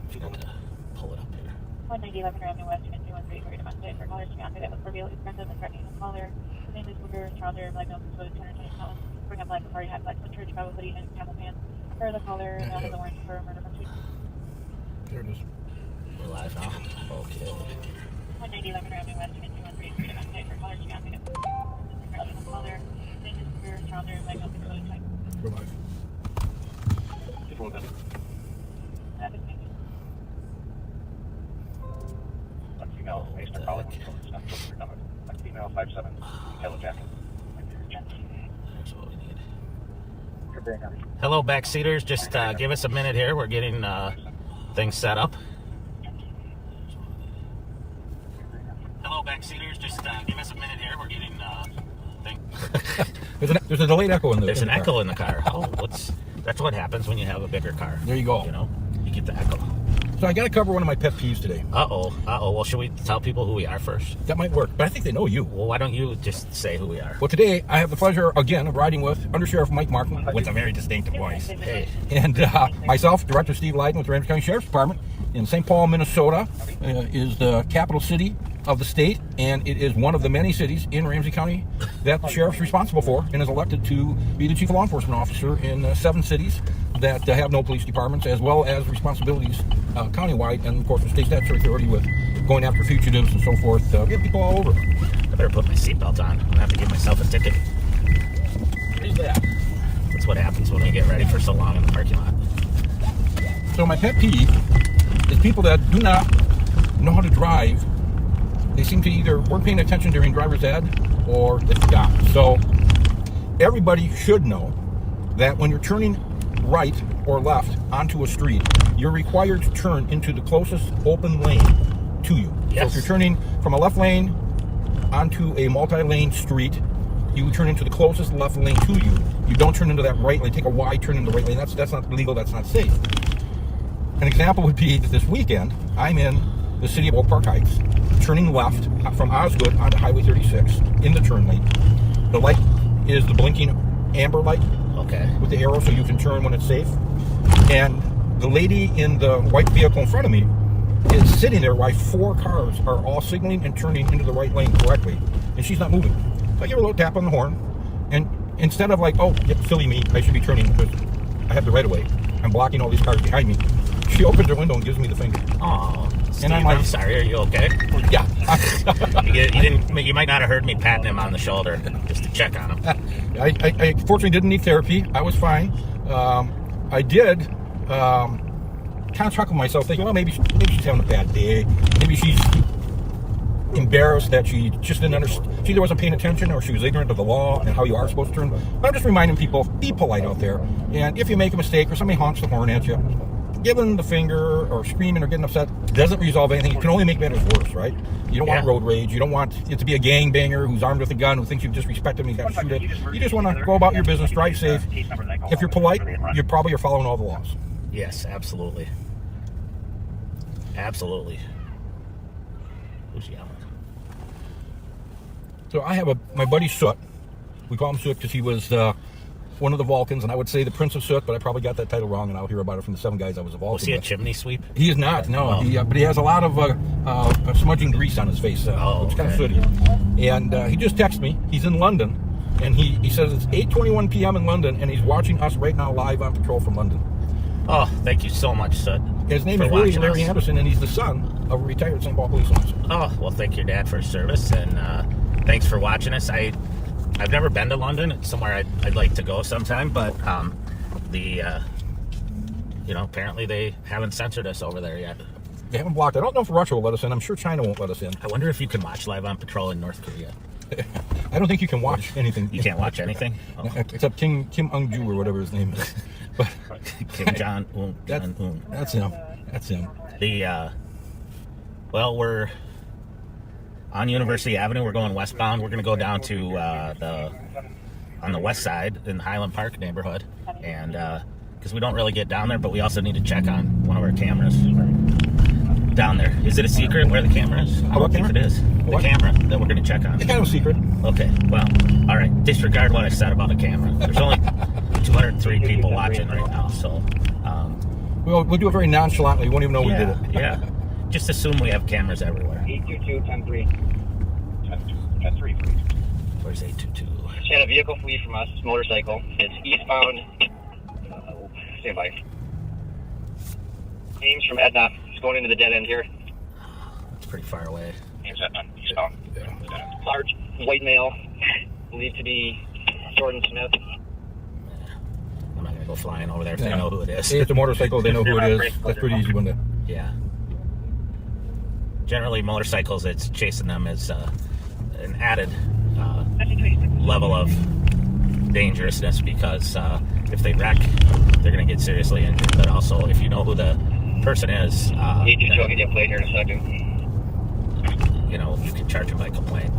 If you want to pull it up here. 190 Ramsey West, 213 for domestic for caller Chicago that was Burrill. He's present and threatening the caller. His name is Booger, trouser, black nose, exposed, 220 pounds. Bring up black party hat, black sweatshirt, Chicago hoodie, and camel pants. For the caller, and now has a warrant for a murder from Cisco. There it is. We're live now. Okay. 190 Ramsey West, 213 for domestic for caller Chicago that was threatening the caller. His name is Booger, trouser, black nose, exposed, We're live. Female, Maester calling. Female 57, yellow jacket. That's what we need. You're being heard. Hello, backseaters. Just give us a minute here. We're getting things set up. Hello, backseaters. Just give us a minute here. We're getting things. There's a delayed echo in the There's an car. echo in the car. Oh, that's what happens when you have a bigger car. There you go. You know, you get the echo. So I got to cover one of my pet peeves today. Uh-oh. Well, should we tell people who we are first? That might work, but I think they know you. Well, why don't you just say who we are? Well, today I have the pleasure, again, of riding with Under Sheriff Mike Martin with a very distinctive voice. Hey. And myself, Director Steve Leiden with the Ramsey County Sheriff's Department in St. Paul, Minnesota, is the capital city of the state, and it is one of the many cities in Ramsey County that the sheriff's responsible for and is elected to be the chief law enforcement officer in 7 cities that have no police departments, as well as responsibilities countywide, and of course the state statutory authority with going after fugitives and so forth. We have people all over. I better put my seatbelt on. I'm going to have to give myself a ticket. What is that? That's what happens when we get ready for so long in the parking lot. So my pet peeve is people that do not know how to drive. They seem to either weren't paying attention during driver's ed or they forgot. So everybody should know that when you're turning right or left onto a street, you're required to turn into the closest open lane to you. Yes. So if you're turning from a left lane onto a multi-lane street, you turn into the closest left lane to you. You don't turn into that right lane. Take a wide turn in the right lane. That's not legal. That's not safe. An example would be that this weekend, I'm in the city of Oak Park Heights, turning left from Osgood onto Highway 36 in the turn lane. The light is the blinking amber light. Okay. With the arrow so you can turn when it's safe. And the lady in the white vehicle in front of me is sitting there while 4 cars are all signaling and turning into the right lane correctly. And she's not moving. So I give her a little tap on the horn. And instead of like, oh, silly me, I should be turning because I have the right of way. I'm blocking all these cars behind me. She opens her window and gives me the finger. Oh, Steve, and I'm like, sorry, are you okay? Yeah. You might not have heard me patting him on the shoulder just to check on him. I fortunately didn't need therapy. I was fine. I did kind of chuckle myself, thinking, well, maybe she's having a bad day. Maybe she's embarrassed that she just didn't understand. She either wasn't paying attention or she was ignorant of the law and how you are supposed to turn. But I'm just reminding people, be polite out there. And if you make a mistake or somebody honks the horn at you, giving the finger or screaming or getting upset doesn't resolve anything. It can only make matters worse, right? You don't want road rage. You don't want it to be a gangbanger who's armed with a gun who thinks you've disrespected him and he's got to shoot it. You just want to go about your business, drive safe. If you're polite, you're following all the laws. Yes, absolutely. Absolutely. Who's yelling? So I have my buddy Soot. We call him Soot because he was one of the Vulcans, and I would say the Prince of Soot, but I probably got that title wrong, and I'll hear about it from the 7 guys I was a Vulcan. Was he a with. chimney sweep? He is not, no. Oh. But he has a lot of smudging grease on his face, which is kind of sooty. And he just texted me. He's in London, and he says it's 8:21 p.m. in London, and he's watching us right now live on patrol from London. Oh, thank you so much, Soot. His name is William Larry Anderson, and he's the son of a retired St. Paul police officer. Oh, well, thank your dad for his service, and thanks for watching us. I've never been to London. It's somewhere I'd like to go sometime, but apparently they haven't censored us over there yet. They haven't blocked. I don't know if Russia will let us in. I'm sure China won't let us in. I wonder if you can watch Live on Patrol in North Korea. I don't think you can watch anything. You can't watch anything? Oh. Except Kim Ung-ju or whatever his name is. But Kim Jong-un. That's him. That's him. We're on University Avenue. We're going westbound. We're going to go down to on the west side in the Highland Park neighborhood, and because we don't really get down there, but we also need to check on one of our cameras down there. Is it a secret where the camera is? I don't think it is. The camera that we're going to check on. It's kind of a secret. Okay, well, all right. Disregard what I said about a camera. There's only 203 people watching right now, so. We'll do it very nonchalantly. You won't even know we did it. Yeah. Just assume we have cameras everywhere. 822-10-3. 10-3, please. Where's 822? She had a vehicle flee from us, motorcycle. It's eastbound. Stand by. Ames from Edna. It's going into the dead end here. It's pretty far away. Ames Edna, eastbound. Yeah. Large white male, believed to be Jordan Smith. I'm not going to go flying over there if they know who it is. It's a motorcycle. They know who it is. That's pretty easy, wouldn't it? Yeah. Generally, motorcycles, it's chasing them as an added level of dangerousness because if they wreck, they're going to get seriously injured. But also, if you know who the person is, I'll get you a plate here in a second. you know, you can charge them by complaint.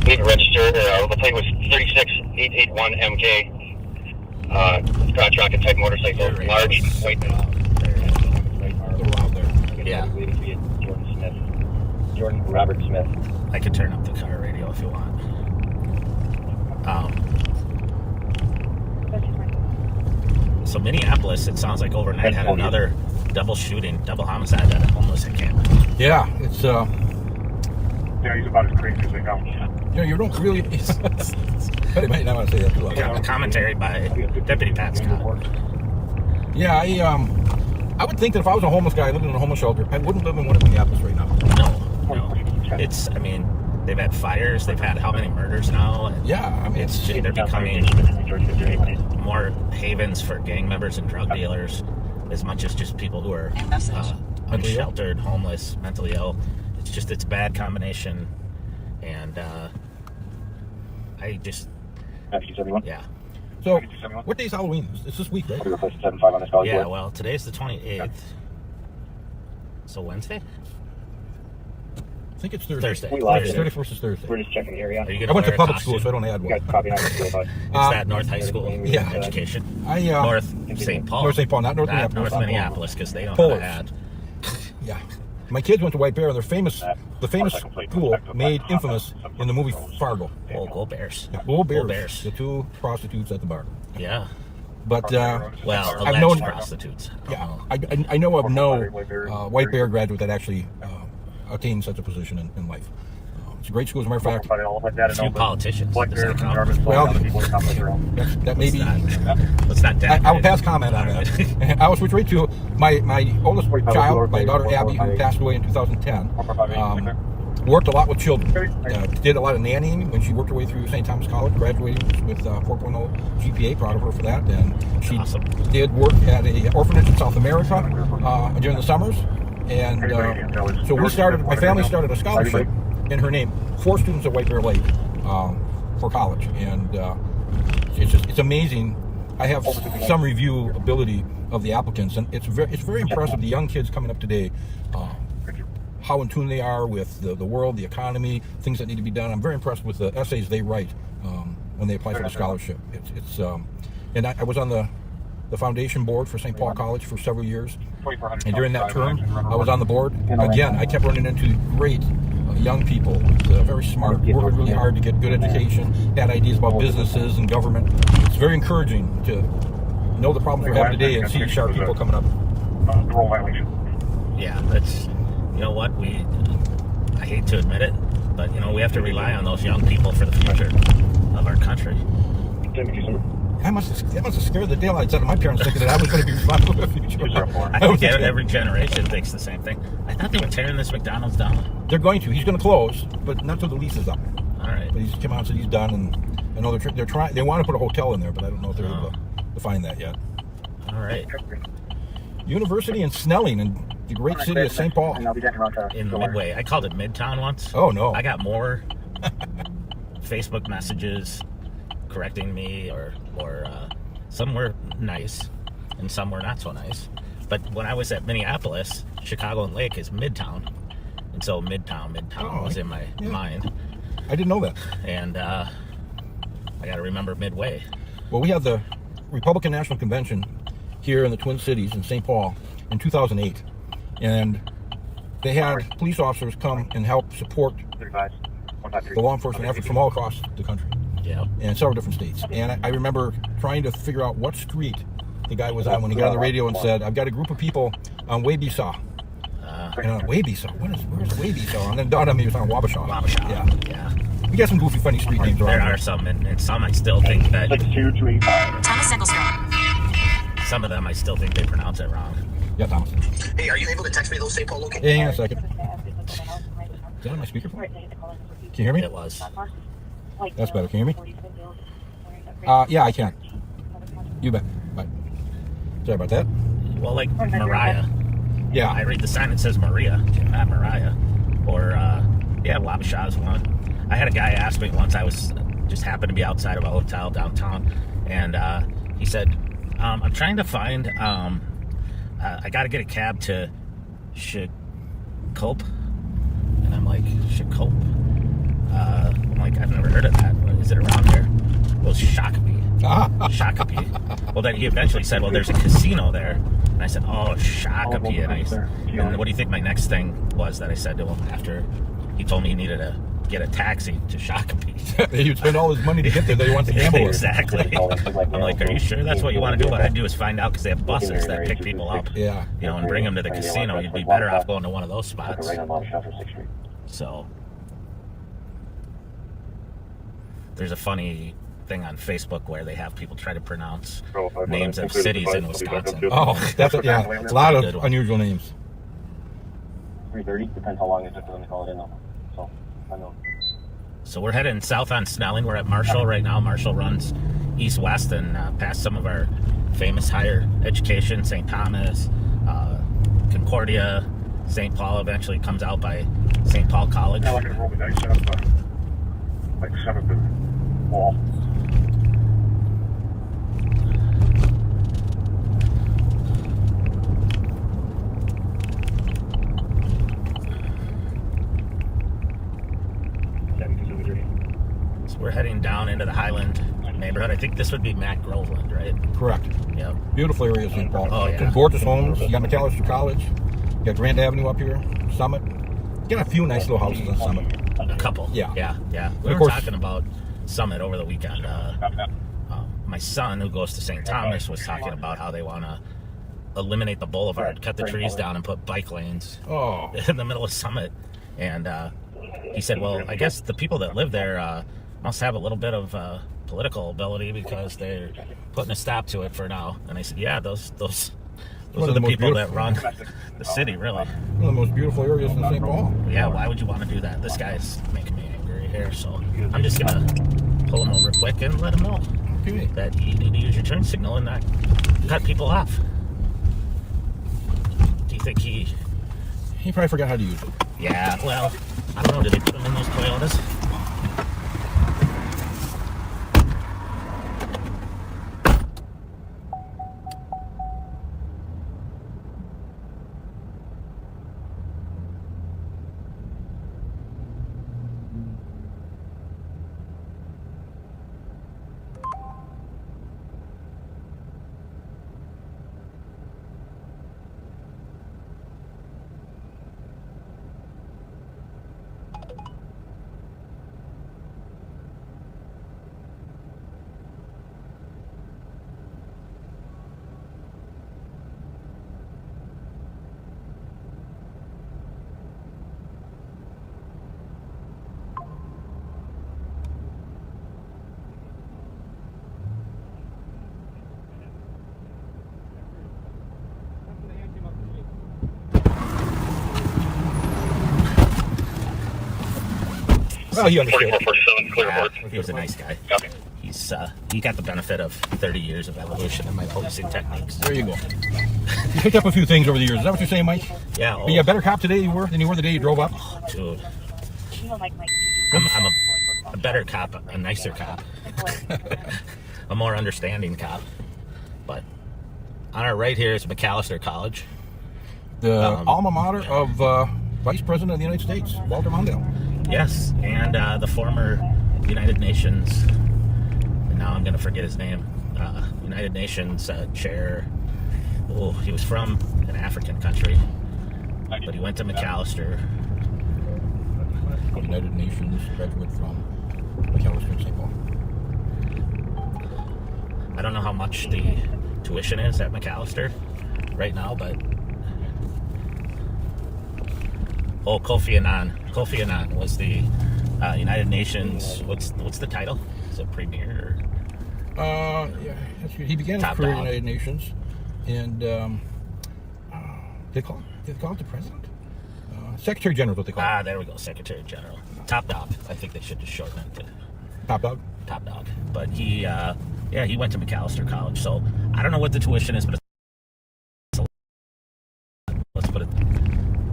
We can register. The plate was 36881MK. Contracted type motorcycle, large white male. A little out there. Yeah. Believed to be Jordan Smith. Jordan Robert Smith. I could turn up the car radio if you want. So Minneapolis, it sounds like overnight had another double shooting, double homicide at a homeless encampment. Yeah, it's Yeah, he's about as crazy as they come. you don't really. But he might not want to say that too loud. A commentary by Deputy Pat Scott. Yeah, I would think that if I was a homeless guy living in a homeless shelter, I wouldn't live in one of Minneapolis right now. No. It's, I mean, they've had fires, they've had how many murders now? And Yeah, I mean, it's they're becoming more havens for gang members and drug dealers, as much as just people who are unsheltered, homeless, mentally ill. It's a bad combination, and I just, yeah. So, what day's Halloween? It's this week, right? Yeah, well, today's the 28th. So Wednesday? I think it's Thursday. Thursday. 31st is Thursday. We're just checking the area. Are you I gonna went to wear a public costume? school, so I don't add You one. got a copy on the bud. It's that North High School Yeah. education. North North St. Paul. North St. Paul, not North Minneapolis. North Minneapolis, because they don't Polar. have to add. Yeah. My kids went to White Bear, and the famous school made infamous in the movie Fargo. Oh, go Bears. Bull Bears. Bull Bears. The two prostitutes at the bar. Yeah. But Well, I've alleged known prostitutes. yeah, I know of no White Bear graduate that actually attained such a position in life. It's a great school, as a matter of fact. A few politicians. Does that count? Well, that may be. Let's not I will pass comment on that. I will switch right to my oldest child, my daughter Abby, who passed away in 2010. Worked a lot with children. Did a lot of nannying when she worked her way through St. Thomas College, graduating with 4.0 GPA. Proud of her for that. And she did work at an orphanage in South America during the summers. And so my family started a scholarship in her name for students at White Bear Lake for college. And it's amazing. I have some review ability of the applicants, and it's very impressive. The young kids coming up today, how in tune they are with the world, the economy, things that need to be done. I'm very impressed with the essays they write when they apply for the scholarship. And I was on the foundation board for St. Paul College for several years, and during that term, I was on the board. Again, I kept running into great young people, very smart, working really hard to get good education, had ideas about businesses and government. It's very encouraging to know the problems we have today and see sharp people coming up. Yeah, that's, you know what, I hate to admit it, but, you know, we have to rely on those young people for the future of our country. That must have scared the daylights out of my parents, thinking that I was going to be responsible for the future. I think every generation thinks the same thing. I thought they were tearing this McDonald's down. They're going to. He's going to close, but not till the lease is up. All right. But he's come out and said he's done, and I know they're trying. They want to put a hotel in there, but I don't know if they're able to find that yet. All right. University in Snelling, in the great city of St. Paul. In Midway. I called it Midtown once. Oh, no. I got more Facebook messages correcting me, or some were nice and some were not so nice. But when I was at Minneapolis, Chicago and Lake is Midtown, and so Midtown was in my mind. I didn't know that. And I got to remember Midway. Well, we had the Republican National Convention here in the Twin Cities in St. Paul in 2008, and they had police officers come and help support the law enforcement efforts from all across the country. Yeah. And several different states. And I remember trying to figure out what street the guy was on when he got on the radio and said, "I've got a group of people on Wabissaw." And I'm like, Wabissaw? Where's Wabissaw? And then dawned on me he was on Wabasha. Yeah. We got some goofy, funny street names around. There are some, and some I still think that. 6225. Thomas Ecclestone. Some of them I still think they pronounce it wrong. Yeah, Thomas. Hey, are you able to text me those St. Paul locations? Yeah, hang on a second. Is that on my speakerphone? Can you hear me? It was. That's better. Can you hear me? Yeah, I can. You bet. Bye. Sorry about that. Well, like Mariah. Yeah. I read the sign that says Maria, not Mariah. Or, Wabasha's one. I had a guy ask me once, I was just happened to be outside of a hotel downtown, and he said, I'm trying to find, I got to get a cab to Shikope. And I'm like, Shikope? I'm like, I've never heard of that. Is it around here? Well, Shakopee. Shakopee. Well, then he eventually said, well, there's a casino there. And I said, oh, Shakopee. And what do you think my next thing was that I said to him after he told me he needed to get a taxi to Shakopee? He'd spend all his money to get there that he wants to gamble with. Exactly. I'm like, are you sure that's what you want to do? What I'd do is find out, because they have buses that pick people up, Yeah. and bring them to the casino. You'd be better off going to one of those spots. So there's a funny thing on Facebook where they have people try to pronounce names of cities in Wisconsin. Oh, that's a lot of unusual names. 3:30, depends how long it took for them to call it in though. So, I know. So we're heading south on Snelling. We're at Marshall right now. Marshall runs east-west and past some of our famous higher education, St. Thomas, Concordia, St. Paul. Eventually comes out by St. Paul College. Now I can roll the dice out, but like 7th and wall. So we're heading down into the Highland neighborhood. I think this would be Matt Groveland, right? Correct. Yep. Beautiful area of St. Paul. Oh, yeah. Some gorgeous homes. You got McAllister College. You got Grand Avenue up here. Summit. You got a few nice little houses on Summit. A couple. Yeah. We Of were course. talking about Summit over the weekend. My son, who goes to St. Thomas, was talking about how they want to eliminate the boulevard, cut the trees down, and put bike lanes Oh. in the middle of Summit. And he said, well, I guess the people that live there must have a little bit of political ability, because they're putting a stop to it for now. And I said, yeah, those are the people that run the city, really. One of the most beautiful areas in St. Paul. Yeah, why would you want to do that? This guy's making me angry here, so I'm just going to pull him over quick and let him know Okay. that you need to use your turn signal and not cut people off. Do you think he... He probably forgot how to use it. Yeah, well, I don't know. Did they put him in those Toyotas? Well, you understand. 4447, clear Yeah, report. he was a nice guy. Copy. He got the benefit of 30 years of evolution in my policing techniques. There you go. You picked up a few things over the years. Is that what you're saying, Mike? Yeah. Are you a better cop today than you were the day you drove up? Dude, I'm a better cop, a nicer cop, a more understanding cop. But on our right here is McAllister College. The alma mater of Vice President of the United States, Walter Mondale. Yes, and the former United Nations, and now I'm going to forget his name, United Nations chair. Oh, he was from an African country, but he went to McAllister. United Nations graduate from McAllister, St. Paul. I don't know how much the tuition is at McAllister right now, but Kofi Annan was the United Nations. What's the title? Is it premier? Yeah, he began his Top career in dog. the United Nations, and they call it the president, Secretary General, is what they call it. There we go, Secretary General, top dog. I think they should just shorten it to Top dog. top dog. But he went to McAllister College, so I don't know what the tuition is, but let's put it.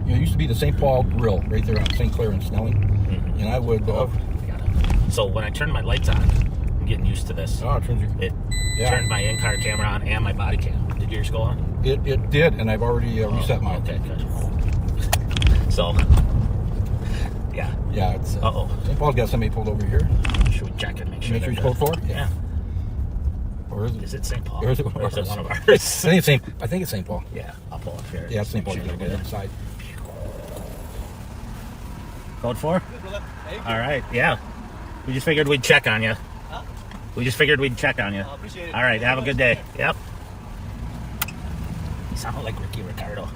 You know, it used to be the St. Paul Grill right there on St. Clair and Snelling, and I would. So when I turned my lights on, I'm getting used to this. Oh, it turns you. It Yeah. turned my in-car camera on and my body cam. Did yours go on? It did, and I've already reset mine. Okay, good. So, yeah. Yeah, it's. Uh-oh. St. Paul's got somebody pulled over here. Should we check it? Make sure Make sure they're it's code good? 4. Yeah. Or is it? Is it St. Paul? Or is it Or is it one of I ours? think it's St. Paul. Yeah, I'll pull up here. Yeah, it's St. Paul. Make sure You're they're on the good. side. Code 4? All right, yeah. We just figured we'd check on you. We just figured we'd check on you. Appreciate it. All right, have a good day. Yep. You sound like Ricky Ricardo.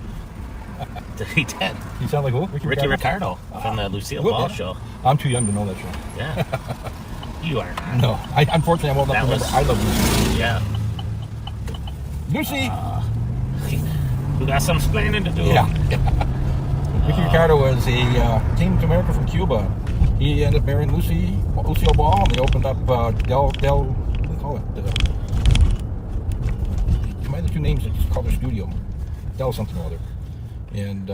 He did. You sound like who? Ricky Ricardo from the Lucille Well, Ball yeah. show. I'm too young to know that show. Yeah. You are not. No, unfortunately I'm old enough That to was- remember. I love Yeah. Lucy. We got some explaining to do. Yeah. Ricky Ricardo was came to America from Cuba. He ended up marrying Lucille Ball, and they opened up what do they call it? Combine the two names. It's called their studio. Del something or other. And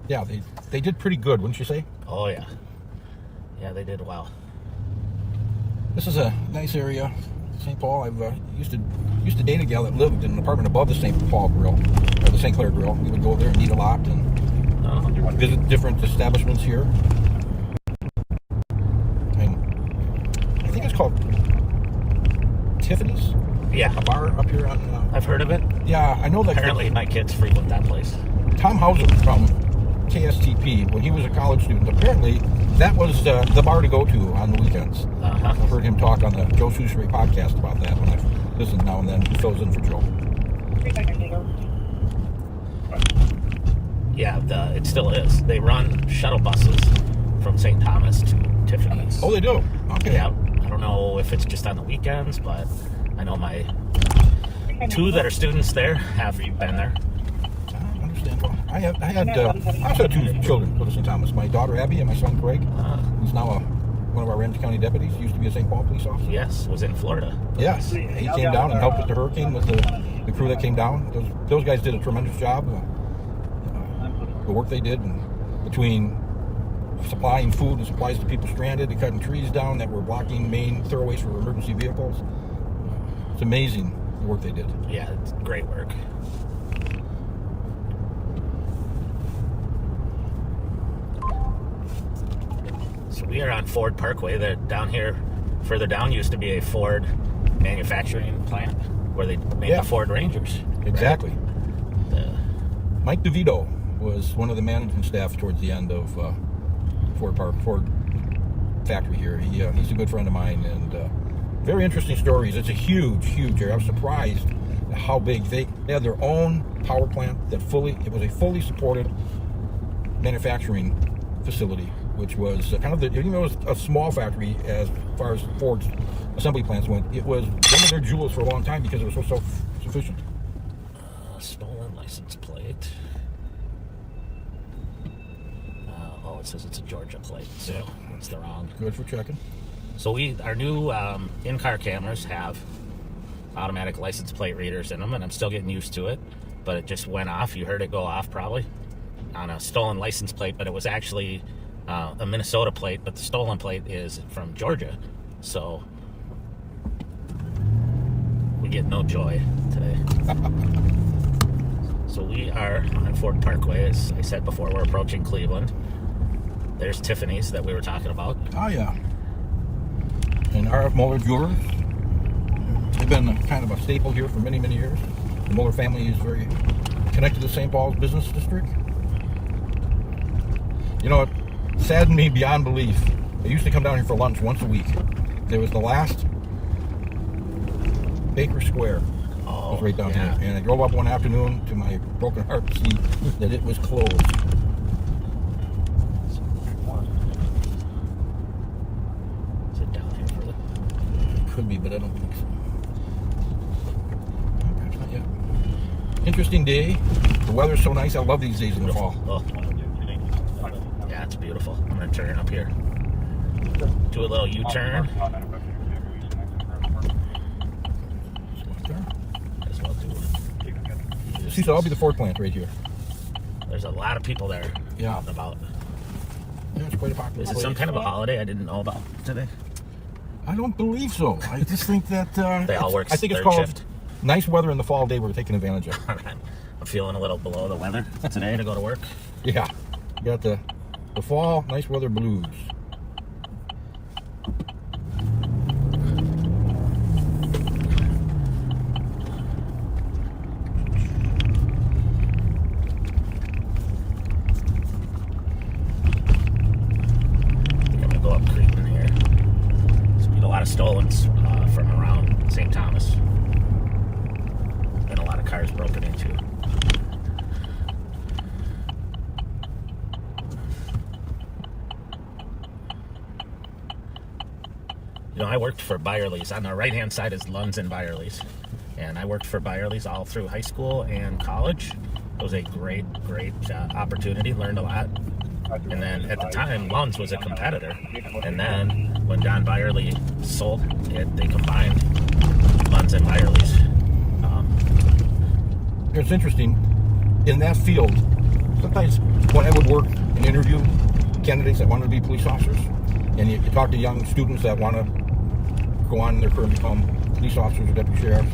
yeah, they did pretty good, wouldn't you say? Oh yeah. Yeah, they did well. This is a nice area, St. Paul. I've used to date a gal that lived in an apartment above the St. Paul Grill, or the St. Clair Grill. We would go there and eat a lot and visit different establishments here. And I think it's called Tiffany's, Yeah. a bar up here on. I've heard of it. Yeah, I know that. Apparently my kids frequent that place. Tom Hauser from KSTP, when he was a college student, apparently that was the bar to go to on the weekends. Uh-huh. I've heard him talk on the Joe Soucheray podcast about that when I listen now and then. He fills in for Joe. Yeah, it still is. They run shuttle buses from St. Thomas to Tiffany's. Oh, they do? Okay. Yeah. I don't know if it's just on the weekends, but I know my two that are students there have been there. Understandable. I also had two children go to St. Thomas. My daughter Abby and my son Greg, who's now one of our Ramsey County deputies. He used to be a St. Paul police officer. Yes, was in Florida. Yes, he came down and helped with the hurricane with the crew that came down. Those guys did a tremendous job. The work they did, and between supplying food and supplies to people stranded, and cutting trees down that were blocking main thoroughways for emergency vehicles. It's amazing the work they did. Yeah, it's great work. So we are on Ford Parkway. That down here, further down, used to be a Ford manufacturing plant where they made Yeah. the Ford Rangers. right? Exactly. The- Mike DeVito was one of the management staff towards the end of Ford factory here. He's a good friend of mine, and very interesting stories. It's a huge area. I was surprised at how big they had their own power plant it was a fully supported manufacturing facility, which was kind of even though it was a small factory as far as Ford's assembly plants went, it was one of their jewels for a long time because it was so self-sufficient. Stolen license plate. It says it's a Georgia plate, so it's the wrong. Good for checking. So our new in-car cameras have automatic license plate readers in them, and I'm still getting used to it. But it just went off. You heard it go off probably on a stolen license plate, but it was actually a Minnesota plate. But the stolen plate is from Georgia, so we get no joy today. So we are on Ford Parkway, as I said before. We're approaching Cleveland. There's Tiffany's that we were talking about. Oh, yeah. And R.F. Muller Jewelers. They've been kind of a staple here for many years. The Muller family is very connected to St. Paul's business district. You know, it saddened me beyond belief. I used to come down here for lunch once a week. There was the last Baker Square. Oh, was right down yeah. here. And I drove up one afternoon to my broken heart to see that it was closed. Is it down here further? Could be, but I don't think so. Perhaps not yet. Interesting day. The weather's so nice. I love these days in the fall. Oh. Yeah, it's beautiful. I'm going to turn up here. Do a little U-turn. As well do. See, so I'll be the Ford plant right here. There's a lot of people there. Yeah. Out and about. Yeah, it's quite a popular Is it place. some kind of a holiday I didn't know about today? I don't believe so. I just think that They all work I think it's third called shift. nice weather in the fall day we're taking advantage of. I'm feeling a little below the weather today to go to work. Yeah. You got the fall nice weather blues. Go up Cretan here. There's been a lot of stolens from around St. Thomas. Been a lot of cars broken into. You know, I worked for Byerly's. On the right-hand side is Lunds and Byerly's. And I worked for Byerly's all through high school and college. It was a great opportunity. Learned a lot. And then at the time, Lunds was a competitor. And then when John Byerly sold it, they combined Lunds and Byerly's. It's interesting. In that field, sometimes when I would work and interview candidates that wanted to be police officers, and you talk to young students that want to go on in their career and become police officers or deputy sheriffs,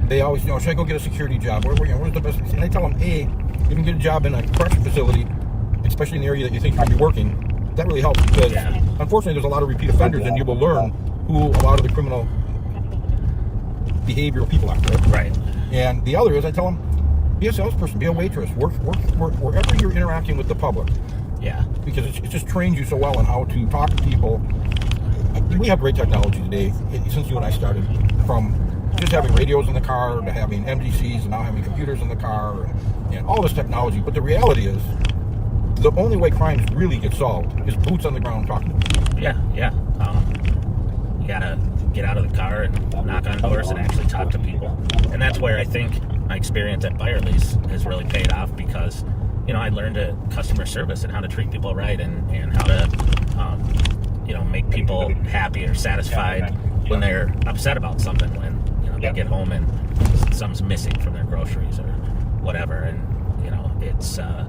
they always, should I go get a security job? Where's the best? And I tell them, A, you can get a job in a correction facility, especially in the area that you think you're going to be working. That really helps because, unfortunately, there's a lot of repeat offenders, and you will learn who a lot of the criminal behavioral people are. Right. And the other is, I tell them, be a salesperson, be a waitress, work wherever you're interacting with the public. Yeah. Because it just trains you so well on how to talk to people. We have great technology today, since you and I started, from just having radios in the car to having MDCs and now having computers in the car and all this technology. But the reality is, the only way crimes really get solved is boots on the ground talking to people. Yeah. You gotta get out of the car and knock on doors and actually talk to people. And that's where I think my experience at Byerly's has really paid off because, I learned customer service and how to treat people right and how to, make people happy or satisfied when they're upset about something, when, they get home and something's missing from their groceries or whatever. And, it's, I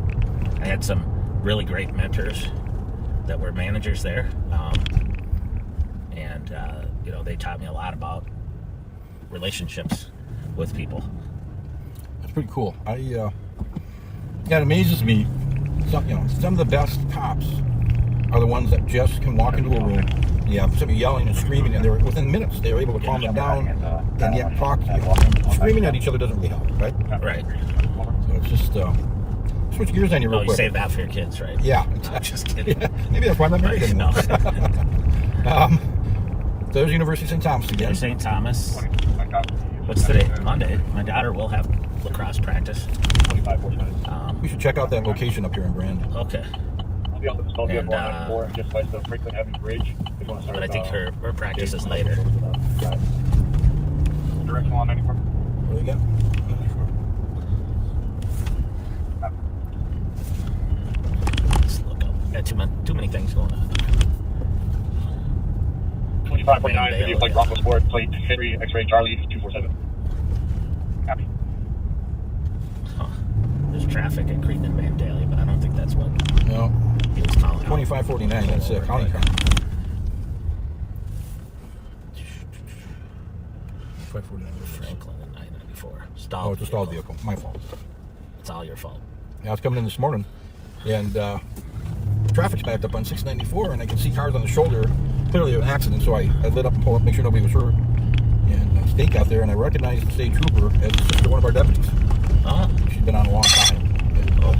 had some really great mentors that were managers there. They taught me a lot about relationships with people. That's pretty cool. It amazes me. Some of the best cops are the ones that just can walk into a room. You have somebody yelling and screaming, and within minutes they're able to calm them down and yet talk to you. Screaming at each other doesn't really help, right? Right. So it's just switch gears on you real You quick. save that for your kids, right? Yeah. I'm just kidding. Yeah, maybe that's why I'm not married anymore. No. There's University of St. Thomas again. There's St. Thomas. What's today? Monday. My daughter will have lacrosse practice. We should check out that location up here in Brand. Okay. And, but I think her practice is later. Directional on 94. What do you got? Let's look up. Got too many things going on. 25.9, video plate Bronco Sport, plate Henry, X-ray Charlie 247. Copy. Huh. There's traffic at Cretan and Vandalia, but I don't think that's what No. he was calling out. 2549, that's a county car. 2549. Franklin and 994. Oh, Stalled it's a stalled vehicle. My fault. It's all your fault. I was coming in this morning, and traffic's backed up on 694, and I can see cars on the shoulder. Clearly an accident, so I lit up and pulled up, make sure nobody was hurt. And stake out there, and I recognized the state trooper as the sister of one of our deputies. She's been on a long time. Oh.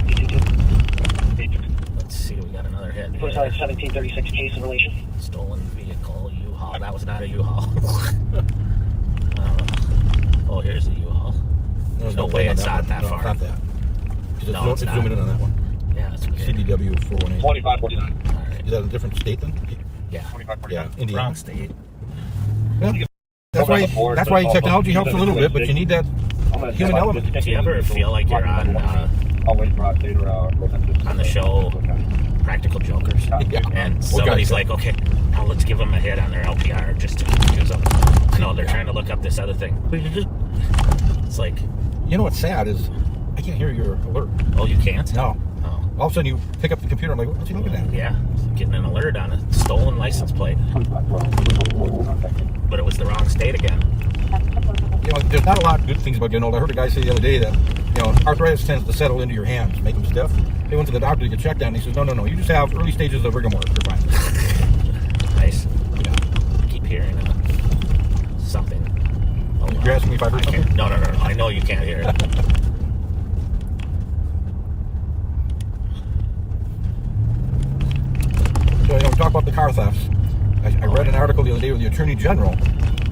Let's see, we got another hit. 1736 case in relation. Stolen vehicle, U-Haul. That was not a U-Haul. Oh, here's the U-Haul. There's no way it's not that far. It's not that. No, it's not. Zoom in on that one. Yeah, that's weird. CDW 418. 2549. All right. Is that a different state then? Yeah. 2549. Yeah, Indiana. Wrong state. Yeah. That's why technology helps a little bit, but you need that human element. Do you ever feel like you're on the show Practical Jokers? Yeah. And somebody's like, okay, now let's give them a hit on their LPR just to confuse them. I know they're trying to look up this other thing. It's like, You know what's sad is I can't hear your alert. oh, you can't? No. Oh, All of a sudden you pick up the computer. I'm like, what's he looking at? yeah. Getting an alert on a stolen license plate. But it was the wrong state again. You know, there's not a lot of good things about getting old. I heard a guy say the other day that, you know, arthritis tends to settle into your hands, make them stiff. They went to the doctor to get checked out, and he says, no, you just have early stages of rigor mortis. You're fine. Nice. Yeah. I keep hearing something. Oh, You're asking me if I heard something? No. I know you can't hear it. So, you know, we talk about the car thefts. I read an article the other day where the Attorney General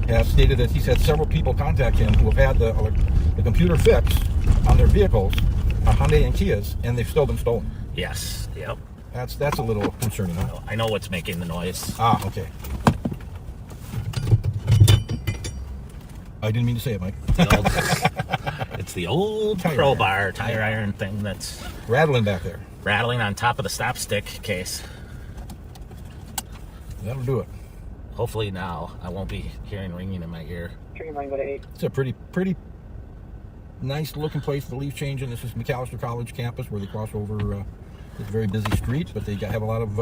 has stated that he's had several people contact him who have had the computer fixed on their vehicles, Hyundai and Kias, and they've still been stolen. Yes. Yep. That's a little concerning, huh? I know what's making the noise. Ah, okay. I didn't mean to say it, Mike. It's the old Tire crowbar, tire iron thing that's Rattling back there. rattling on top of the stop stick case. That'll do it. Hopefully now I won't be hearing ringing in my ear. It's a pretty nice looking place for the leaf changing. This is McAllister College campus where they cross over this very busy street, but they have a lot of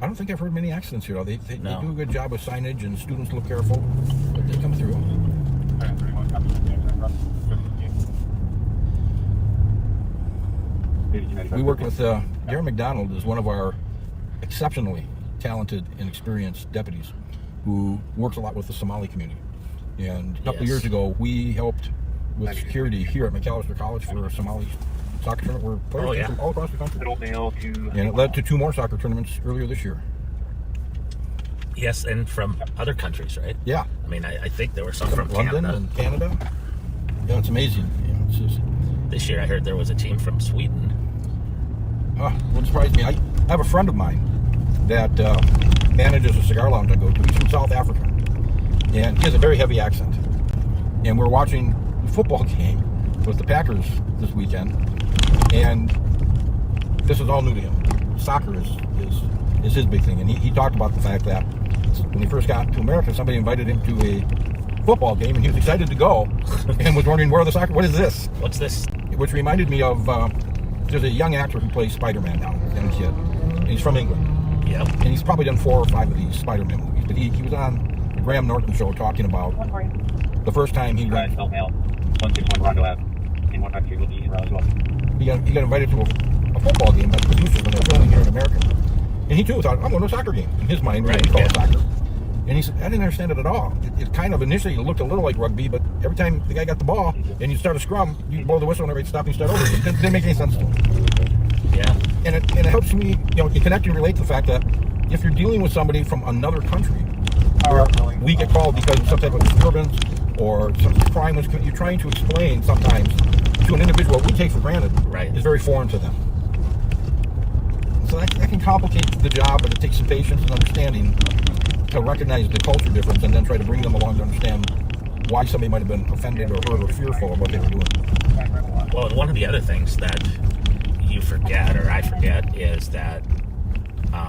I don't think I've heard many accidents here. They No. do a good job with signage, and students look careful, but they come through. We work with Darren McDonald is one of our exceptionally talented and experienced deputies who works a lot with the Somali community. And a couple of years ago, we helped with security here at McAllister College for a Somali soccer tournament where players came from all across the country. And it led to 2 more soccer tournaments earlier this year. Yes, and from other countries, right? Yeah. I mean, I think there were some from London Canada. and Canada. Yeah, it's amazing. You know, it's just, This year I heard there was a team from Sweden. wouldn't surprise me. I have a friend of mine that manages a cigar lounge I go to. He's from South Africa, and he has a very heavy accent. And we're watching the football game with the Packers this weekend, and this is all new to him. Soccer is his big thing, and he talked about the fact that when he first got to America, somebody invited him to a football game, and he was excited to go, and was wondering where the soccer. What is this? What's this? Which reminded me of there's a young actor who plays Spider-Man now, young kid, and he's from England. Yep. And he's probably done 4 or 5 of these Spider-Man movies. But he was on the Graham Norton show talking about the first time he went. He got invited to a football game by the producers when they were filming here in America. And he too thought, I'm going to a soccer game. In his mind, he called it soccer. And he said, I didn't understand it at all. It kind of initially looked a little like rugby, but every time the guy got the ball and you start a scrum, you blow the whistle and everybody stop and start over. It didn't make any sense to him. Yeah. And it helps me, you know, you connect and relate to the fact that if you're dealing with somebody from another country, where we get called because of some type of disturbance or some crime was you're trying to explain sometimes to an individual we take for granted is very foreign to them. So that can complicate the job, but it takes some patience and understanding to recognize the culture difference and then try to bring them along to understand why somebody might have been offended or hurt or fearful of what they were doing. Well, one of the other things that you forget, or I forget, is that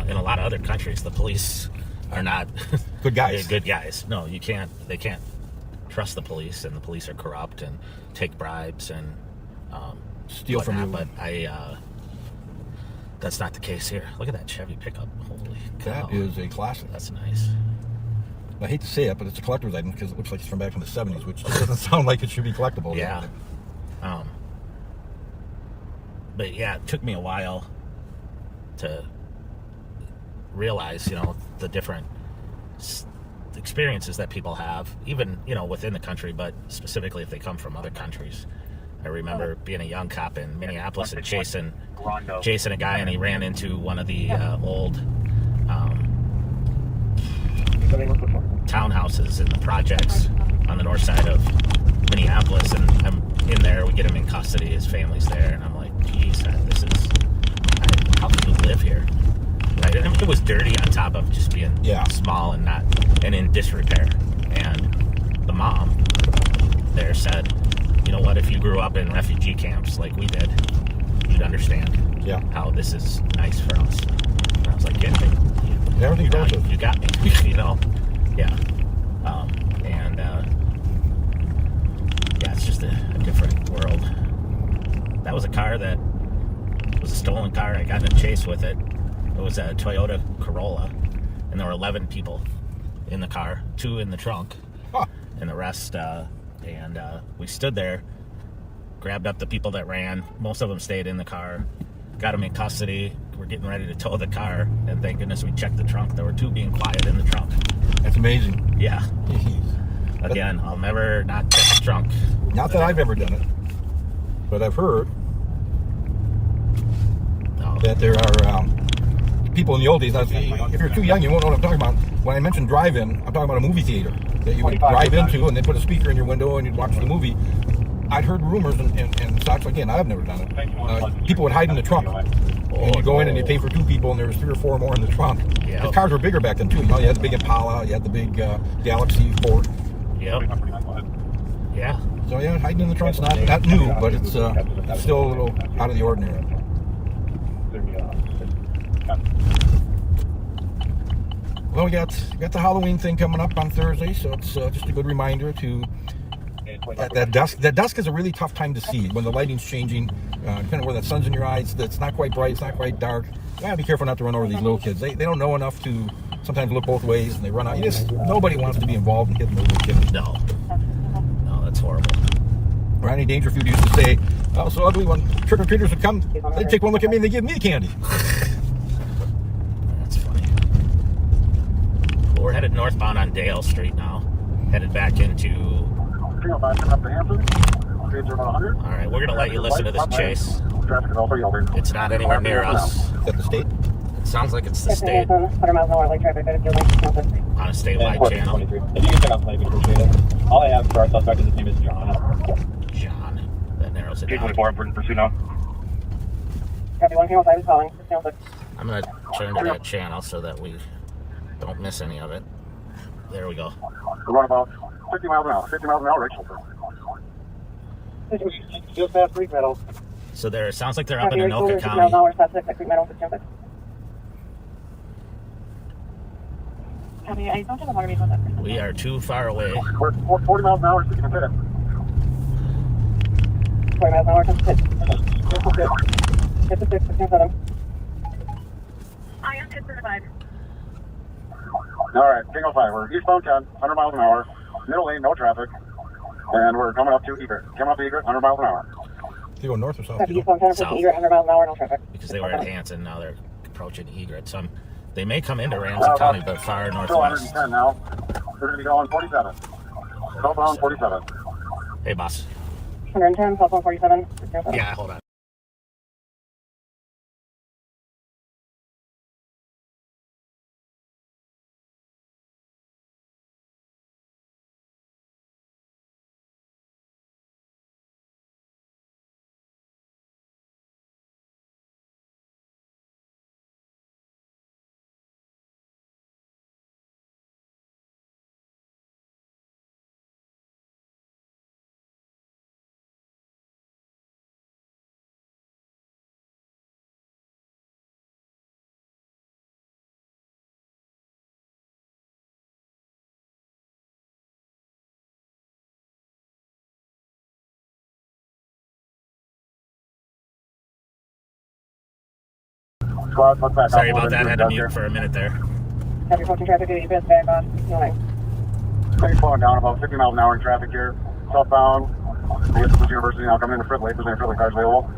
in a lot of other countries, the police are not good guys. Good guys. No, you can't. They can't trust the police, and the police are corrupt and take bribes and steal from you. But that's not the case here. Look at that Chevy pickup. Holy cow. That is a classic. That's nice. I hate to say it, but it's a collector's item because it looks like it's from back in the 70s, which just doesn't sound like it should be collectible. Yeah. But yeah, it took me a while to realize, you know, the different experiences that people have, even, you know, within the country, but specifically if they come from other countries. I remember being a young cop in Minneapolis and chasing a guy, and he ran into one of the old townhouses in the projects on the north side of Minneapolis, and I'm in there. We get him in custody. His family's there, and I'm like, geez, this is how can you live here? Right? And it was dirty on top of just being small and in disrepair. And the mom there said, you know what? If you grew up in refugee camps like we did, you'd understand how this is nice for us. And I was like, everything's relative. You got me. You know, it's just a different world. That was a car that was a stolen car. I got in a chase with it. It was a Toyota Corolla, and there were 11 people in the car, 2 in the trunk, and the rest. We stood there, grabbed up the people that ran. Most of them stayed in the car, got them in custody. We're getting ready to tow the car, and thank goodness we checked the trunk. There were 2 being quiet in the trunk. That's amazing. Yeah. Again, I'll never not check the trunk. Not that I've ever done it, but I've heard that there are people in the old days. If you're too young, you won't know what I'm talking about. When I mentioned drive-in, I'm talking about a movie theater that you would drive into, and they put a speaker in your window, and you'd watch the movie. I'd heard rumors and such. Again, I've never done it. People would hide in the trunk, and you go in and you pay for 2 people, and there was 3 or 4 more in the trunk. Yep. The cars were bigger back then too. You know, you had the big Impala, you had the big Galaxy Ford. Yep. Yeah. So yeah, hiding in the trunk's not new, but it's still a little out of the ordinary. Well, we got the Halloween thing coming up on Thursday, so it's just a good reminder to that dusk. That dusk is a really tough time to see when the lighting's changing. Depending on where the sun's in your eyes, it's not quite bright, it's not quite dark. You gotta be careful not to run over these little kids. They don't know enough to sometimes look both ways, and they run out. Nobody wants to be involved in hitting those little kids. No, that's horrible. Rodney Dangerfield used to say, "Oh, so ugly when trick-or-treaters would come, they'd take one look at me and they'd give me the candy." That's funny. Well, we're headed northbound on Dale Street now. Headed back into... Alright, we're going to let you listen to this chase. It's not anywhere near us. Is that the state? It sounds like it's the state. 100 miles an hour, light traffic, On a statewide channel. If you can check out Play, we'd appreciate it. All I have for our suspect is his name is John. John. That narrows it down. 224 in pursuit now. Copy, 105 is calling. I'm going to turn to that channel so that we don't miss any of it. There we go. We're going about 50 miles an hour. 50 miles an hour, Rachel. Just past Creek Meadow. So it sounds like they're up in Anoka 50 miles an County. hour, stop 6 at Creek Meadow, Copy, I don't have a water vehicle on that person. We are too far away. We're 40 miles an hour, 60 minutes. 40 miles an hour, 56. 56, 57. I am 1035. All right, King 05. We're eastbound 10, 100 miles an hour. Middle lane, no traffic. And we're coming up to Egret. Coming up to Egret, 100 miles an hour. Do you go north or south? Copy, eastbound 10, South. 100 miles an hour, no traffic. Because they were at Hanson, now they're approaching Egret. So they may come into Ramsey County, but far northwest. 110 now. We're going to be going 47. Southbound 47. Hey, boss. 110, southbound 47. Yeah, hold on. Squad, let's back Sorry up. about that. I had to mute for a minute there. Copy, approaching traffic, get your back on. Things slowing down about 50 miles an hour in traffic here. Southbound. We get to the university now. Coming into Fridley. If there's any Fridley cars available.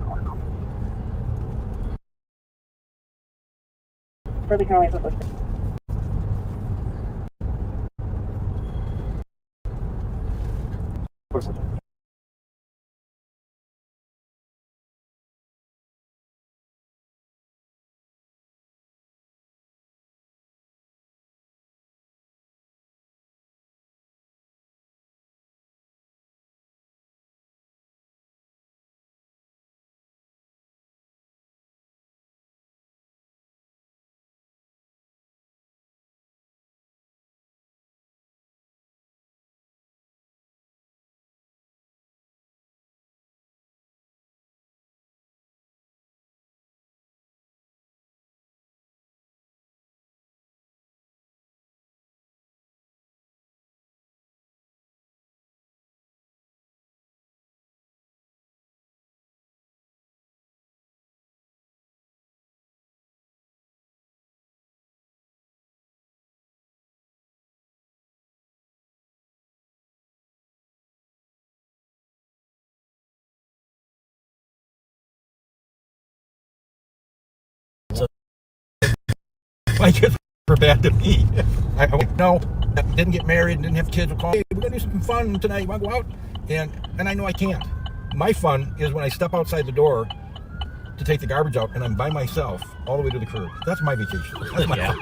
Fridley County is listed. my kids were bad to me. I went, no, didn't get married, didn't have kids. We'll call, hey, we're going to do something fun tonight. You want to go out? And I know I can't. My fun is when I step outside the door to take the garbage out and I'm by myself all the way to the curb. That's my vacation. That's my Yeah.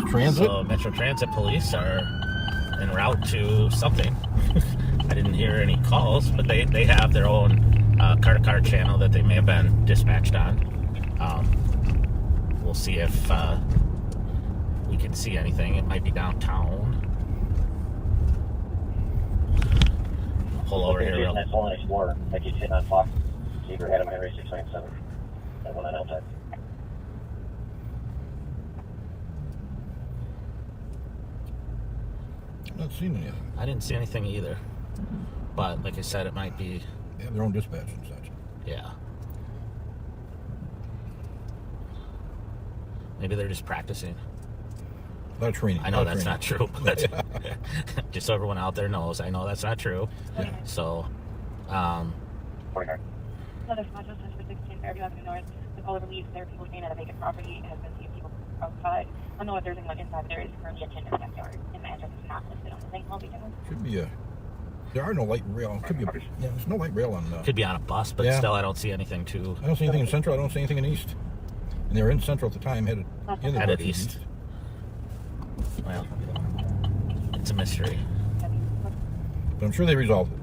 Transit. So Metro Transit police are en route to something. I didn't hear any calls, but they have their own car-to-car channel that they may have been dispatched on. We'll see if we can see anything. It might be downtown. Pull over here real. That's only Explorer. Like you sit on Fox. Either had him Henry 697. And one on outside. I'm not seeing anything. I didn't see anything either. But like I said, it might be. They have their own dispatch and such. Yeah. Maybe they're just practicing. A lot of training. I know that's not true, but just so everyone out there knows, I know that's not true. Yeah. So, 49. Another spot just for 16 Fairview Avenue North. The caller believes there are people staying at a vacant property and has been seeing people outside. I don't know if there's anyone inside, but there is currently a tent in the backyard, and the address is not listed on the thing. I'll be doing. Could be a. There are no light rail. Could be a. Yeah, there's no light rail on. could be on a bus, but Yeah. still, I don't see anything too. I don't see anything in Central. I don't see anything in East. And they were in Central at the time, headed in the Headed direction of east. Well, it's a mystery. But I'm sure they resolved it.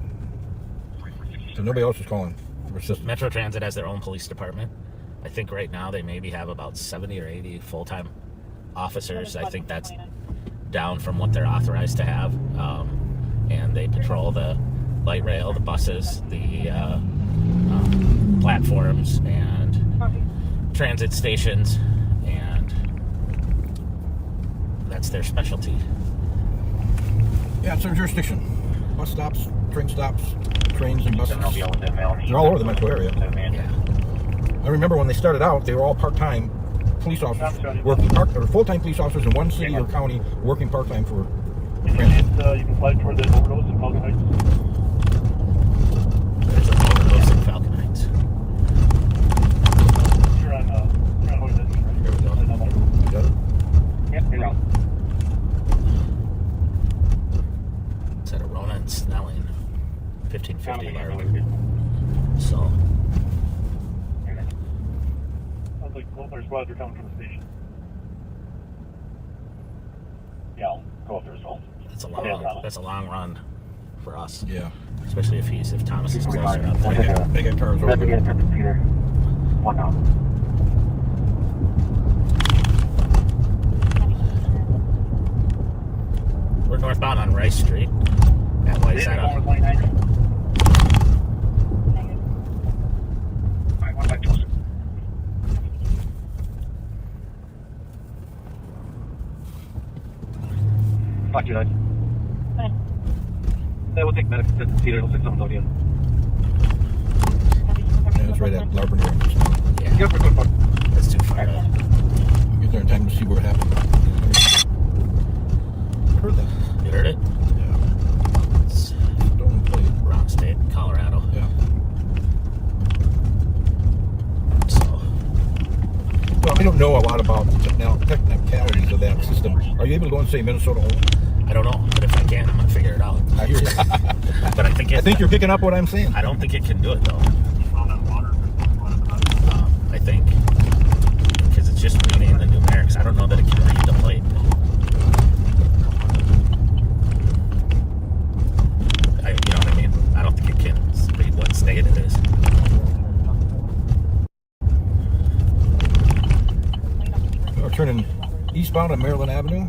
So nobody else is calling for assistance. Metro Transit has their own police department. I think right now they maybe have about 70 or 80 full-time officers. I think that's down from what they're authorized to have. And they patrol the light rail, the buses, the platforms, and transit stations, and that's their specialty. Yeah, it's their jurisdiction. Bus stops, train stops, trains and buses. They're all over the metro area. Yeah. I remember when they started out, they were all part-time police officers, working or full-time police officers in one city or county, working part-time for transit. You can fly toward the overdose in Falcon Heights. There's an overdose in Falcon Heights. You're on Hoyt, right? Here we go. Got it? Yep, you're out. It's at Arona and Snelling. 1550 Largo. So, Sounds like both our squads are coming from the station. Yeah, I'll go up there as well. that's a long run for us. Yeah. Especially if Thomas is closer up They there. got cars over there. Peter. One out. We're northbound on Rice Street at Whiteside. 29. Alright, one back closer. Fuck you, guys. Yeah, we'll take medic to Peter. We'll take someone out here. Yeah, it's right at Larpen here. Yeah, Yep, we're good. that's too far. Get there in time to see what happened. Heard that. You heard it? Yeah. It's Stolen plate. wrong state, Colorado. Yeah. So, Well, I don't know a lot about the technicalities of that system. Are you able to go and say Minnesota only? I don't know, but if I can, I'm gonna figure it out. I hear you. But I think I think you're picking up what I'm saying. I don't think it can do it though. I think because it's just reading the numerics. I don't know that it can read the plate. You know what I mean? I don't think it can read what state it is. We're turning eastbound on Maryland Avenue.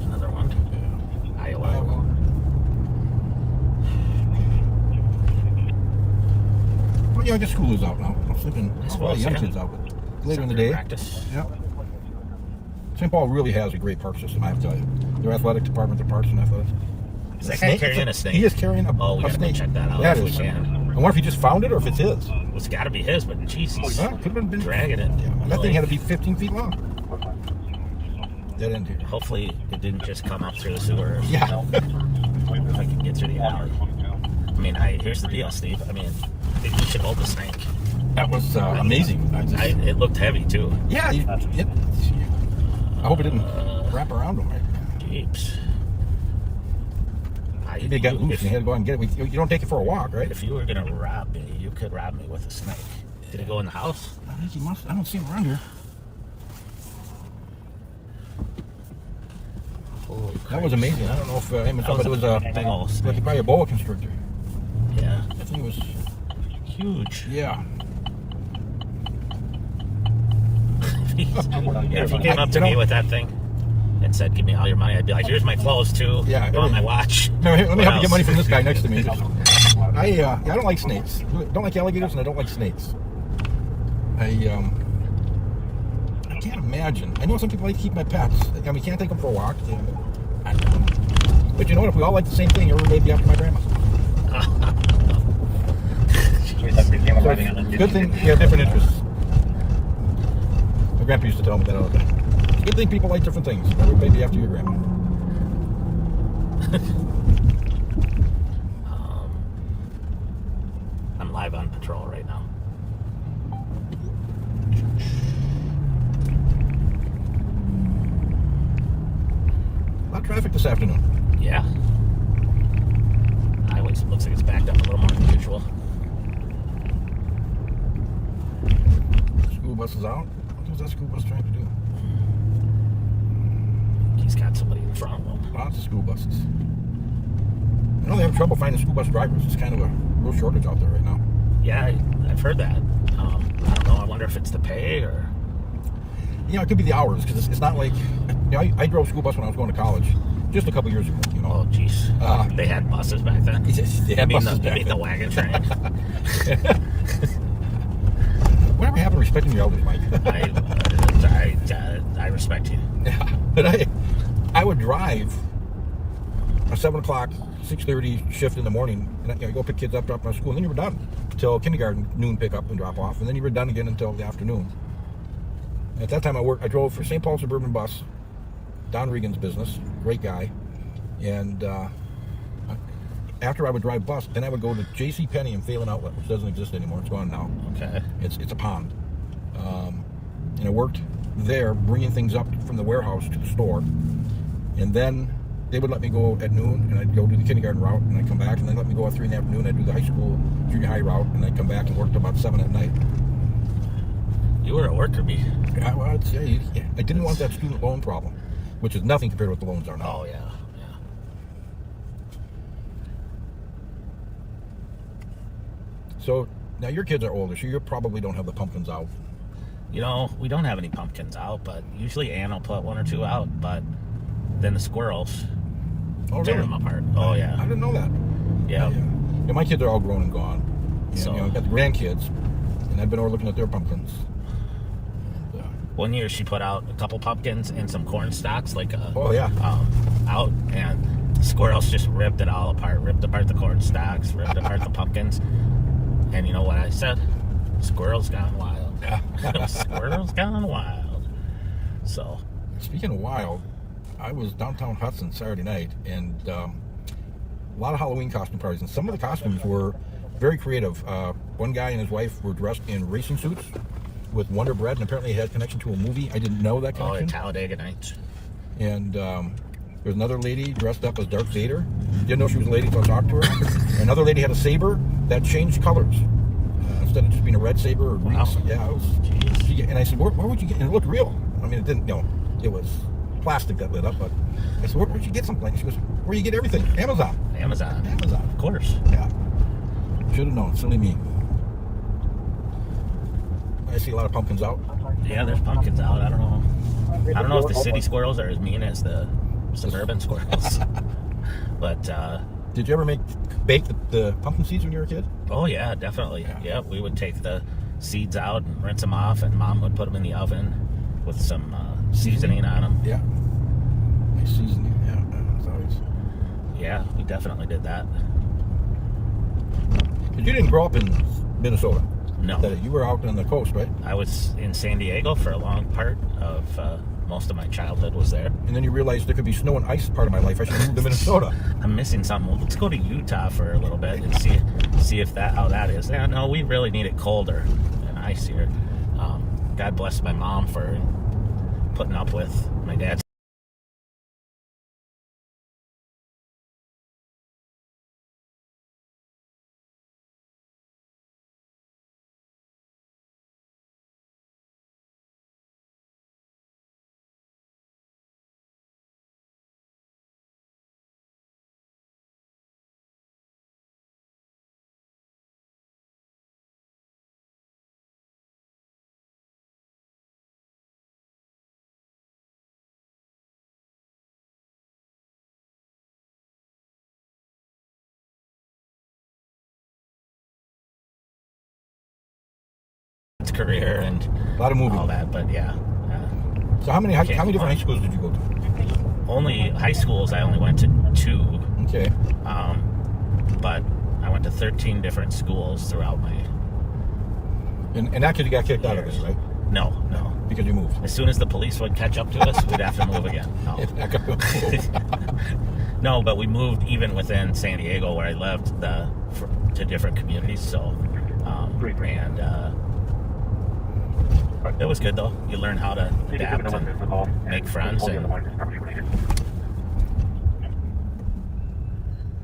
Another one. Iowa. Well, yeah, I guess school is out now. I was thinking a lot of suppose, young yeah. kids out, but later in the day. Practice. Yeah. St. Paul really has a great park system, I have to tell you. Their athletic department, their parks and athletics. Is that guy carrying a snake? He is carrying a, Oh, we a gotta go snake. check that out That if we is. can. I wonder if he just found it or if it's his. Well, it's got to be his, but Jesus, Huh? Could have been dragging it. Yeah, that thing had to be 15 feet long. Dead end here. Hopefully, it didn't just come up through the sewers. Yeah. If I can get through the alley. I mean, here's the deal, Steve. I mean, I think we should hold the snake. That was amazing. It looked heavy too. Yeah, I hope it didn't wrap around him. Right? Jeeps. Maybe it got loose and you had to go out and get it. You don't take it for a walk, right? If you were gonna rob me, you could rob me with a snake. Did it go in the house? I think he must. I don't see him around here. Holy That was amazing. I don't know if him and somebody was big old snake. probably a boa constrictor. Yeah, I think it was huge. yeah. Yeah, if he came up to me with that thing and said, "Give me all your money," I'd be like, "Here's my clothes too. Yeah, Go on my watch." No, let me What help you get else? money from this guy next to me. I don't like snakes. Don't like alligators, and I don't like snakes. I can't imagine. I know some people like to keep my pets. I mean, can't take them for a walk. Yeah. But you know what? If we all like the same thing, everybody would be after my grandma. So, good thing you have different interests. My grandpa used to tell me that all the time. It's a good thing people like different things. Everybody be after your grandma. I'm live on patrol right now. A lot of traffic this afternoon. Yeah. Highway looks like it's backed up a little more than usual. School bus is out. What was that school bus trying to do? He's got somebody in front of him. Lots of school buses. I know they have trouble finding school bus drivers. It's kind of a real shortage out there right now. Yeah, I've heard that. I don't know. I wonder if it's the pay or. You know, it could be the hours because it's not like. You know, I drove school bus when I was going to college, just a couple years ago. You know. Oh, jeez. They had buses back then. They had buses You back mean the then. wagon train? Whatever happened to respecting your elders, Mike? I respect you. Yeah, but I would drive a 7 o'clock, 6:30 shift in the morning, and I go pick kids up, drop them off school, and then you were done until kindergarten, noon pick up and drop off, and then you were done again until the afternoon. At that time, I drove for St. Paul Suburban Bus, Don Regan's business, great guy, and after I would drive bus, then I would go to J.C. Penney in Phelan Outlet, which doesn't exist anymore. It's gone now. Okay. It's a pond, and I worked there, bringing things up from the warehouse to the store, and then they would let me go at noon, and I'd go do the kindergarten route, and I'd come back, and then let me go at 3 in the afternoon. I'd do the high school, junior high route, and I'd come back and work till about 7 at night. You were a worker bee. Yeah, well, I didn't want that student loan problem, which is nothing compared to what the loans are now. Oh, yeah. So now your kids are older, so you probably don't have the pumpkins out. You know, we don't have any pumpkins out, but usually Ann will put 1 or 2 out, but then the squirrels tear them apart. Oh, yeah. I didn't know that. Yeah. Yeah, my kids are all grown and gone. And, So- I've got the grandkids, and I've been over looking at their pumpkins. And, One year she put out a couple pumpkins and some corn stalks, out, and the squirrels just ripped it all apart. Ripped apart the corn stalks, ripped apart the pumpkins. And you know what I said? Squirrels gone wild. Yeah. Squirrels gone wild. So, Speaking of wild, I was downtown Hudson Saturday night, and a lot of Halloween costume parties, and some of the costumes were very creative. One guy and his wife were dressed in racing suits with Wonder Bread, and apparently it had connection to a movie. I didn't know that connection. Talladega Nights. And there's another lady dressed up as Darth Vader. Didn't know she was a lady until I talked to her. Another lady had a saber that changed colors. Instead of just being a red saber or green. Wow. Yeah, it was. And I said, where would you get? And it looked real. I mean, it didn't. It was plastic that lit up. But I said, where'd you get something? She goes, where you get everything? Amazon. Amazon. Of course. Yeah. Should have known. Silly me. I see a lot of pumpkins out. Yeah, there's pumpkins out. I don't know if the city squirrels are as mean as the suburban squirrels. But Did you ever bake the pumpkin seeds when you were a kid? oh yeah, definitely. Yeah. Yeah, we would take the seeds out and rinse them off, and Mom would put them in the oven with some seasoning on them. Yeah. Nice seasoning. Yeah. It's always. Yeah, we definitely did that. But you didn't grow up in Minnesota. No, You were out on the coast, right? I was in San Diego for a long part of most of my childhood was there. And then you realized there could be snow and ice part of my life. I should move to Minnesota. I'm missing something. Well, let's go to Utah for a little bit and see if how that is. Yeah, no, we really need it colder. I see her. God bless my mom for putting up with my dad's career and A lot of moving. all that, but yeah. So how many different high schools did you go to? Only high schools, I only went to 2. Okay. But I went to 13 different schools throughout my... And that's because you got kicked out of it, right? No. Because you moved. As soon as the police would catch up to us, we'd have to move again. No. No, but we moved even within San Diego where I lived to different communities. So, and it was good though. You learn how to adapt and make friends. And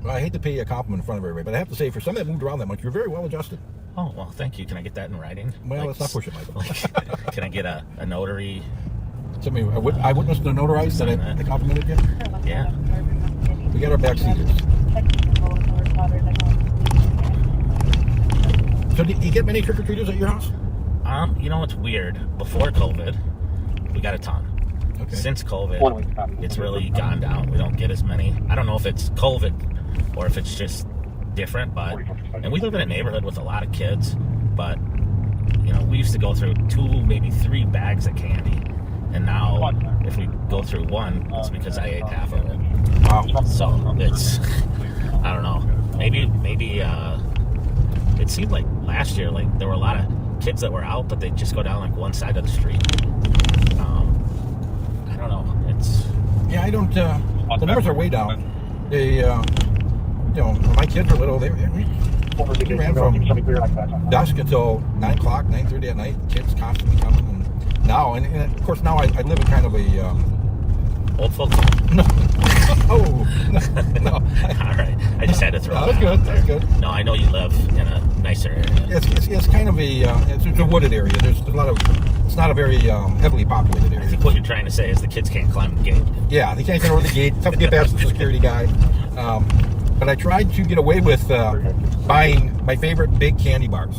Well, I hate to pay you a compliment in front of everybody, but I have to say, for somebody that moved around that much, you're very well adjusted. oh well, thank you. Can I get that in writing? Well, let's not push it, Michael. Can I get a notary? Somebody, I witnessed the notarized that I complimented you. Yeah. We got our backseaters. So do you get many trick-or-treaters at your house? You know, it's weird. Before COVID, we got a ton. Okay. Since COVID, it's really gone down. We don't get as many. I don't know if it's COVID or if it's just different, but, and we live in a neighborhood with a lot of kids, but, you know, we used to go through 2, maybe 3 bags of candy, and now if we go through 1, it's because I ate half of it. Wow. So it's, I don't know, maybe it seemed like last year, like there were a lot of kids that were out, but they just go down like one side of the street. I don't know. It's Yeah, I don't. The numbers are way down. They, you know, when my kids were little, we ran from dusk until 9 o'clock, 9:30 at night. Kids constantly coming, and now, and of course, now I live in kind of a old folks. no. Oh no. All right, I just had to throw. That's good. That's good. No, I know you live in a nicer area. It's kind of it's a wooded area. There's a lot of. It's not a very heavily populated I area. think what you're trying to say is the kids can't climb the gate. Yeah, they can't get over the gate. Tough to get past the security guy. But I tried to get away with buying my favorite big candy bars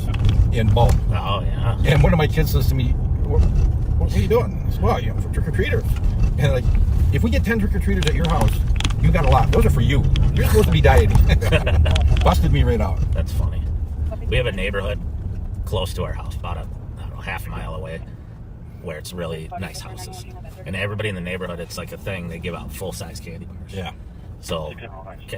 in bulk. Oh yeah. And one of my kids says to me, "What are you doing?" I said, "Well, you know, for trick-or-treaters." And like, if we get 10 trick-or-treaters at your house, you got a lot. Those are for you. You're supposed to be dieting. Busted me right out. That's funny. We have a neighborhood close to our house, about I don't know, half a mile away, where it's really nice houses. And everybody in the neighborhood, it's like a thing. They give out full-size candy bars. Yeah. So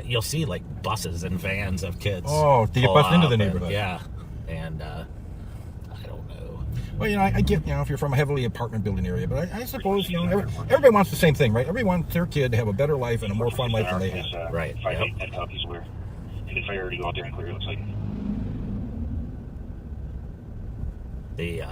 you'll see like buses and vans of kids. Oh, they get pull busted into up the and- neighborhood. Yeah. And I don't know. Well, you know, I get, you know, if you're from a heavily apartment building area, but I suppose, you know, everybody wants the same thing, right? Everybody wants their kid to have a better life and a more fun life than they have. Right. Yep. Yep. That copies where if I already go out there and clear, it looks like. The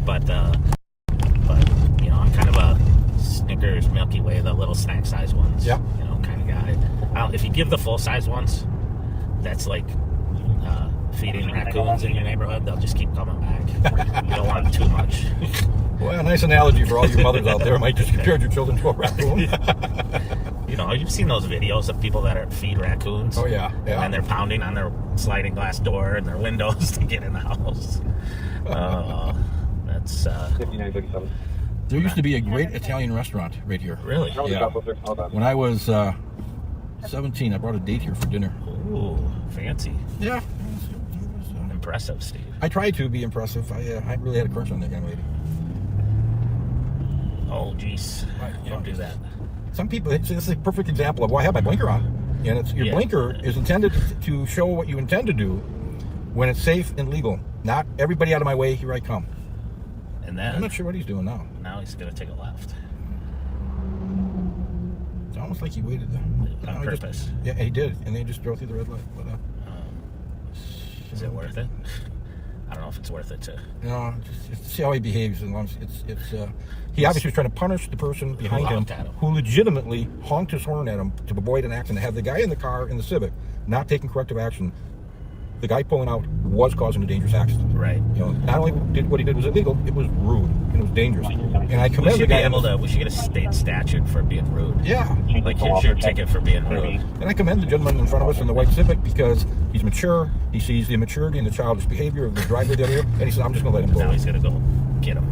but you know, I'm kind of a Snickers, Milky Way, the little snack size ones. Yeah. You know, kind of guy. If you give the full size ones, that's like feeding raccoons in your neighborhood. They'll just keep coming back. You don't want too much. Well, a nice analogy for all you mothers out there. Might just compare your children to a raccoon. You know, you've seen those videos of people that feed raccoons. Oh, yeah. Yeah. And they're pounding on their sliding glass door and their windows to get in the house. That's 5937. There used to be a great Italian restaurant right here. really. Yeah. When I was 17, I brought a date here for dinner. Ooh, fancy. Yeah. Impressive, Steve. I tried to be impressive. I really had a crush on that young lady. Oh, geez. Don't do that. Some people, it's a perfect example of, well, I have my blinker on. And it's your Yeah. blinker is intended to show what you intend to do when it's safe and legal. Not everybody out of my way, here I come. And then I'm not sure what he's doing now. now he's gonna take a left It's almost like he waited there. on purpose. Yeah, he did, and they just drove through the red light. But, Is it worth it? I don't know if it's worth it to. just see how he behaves. And he obviously was trying to punish the person behind him honked at him. who legitimately honked his horn at him to avoid an accident. Have the guy in the car in the Civic not taking corrective action. The guy pulling out was causing a dangerous accident. Right. Not only did what he did was illegal, it was rude and it was dangerous. And I We commend the should be guy. able to. We should get a state statute for being rude. Yeah. Like here's your ticket for being rude. And I commend the gentleman in front of us in the white Civic because he's mature. He sees the immaturity and the childish behavior of the driver there, and he said, "I'm just going to let him go." Now he's gonna go get him.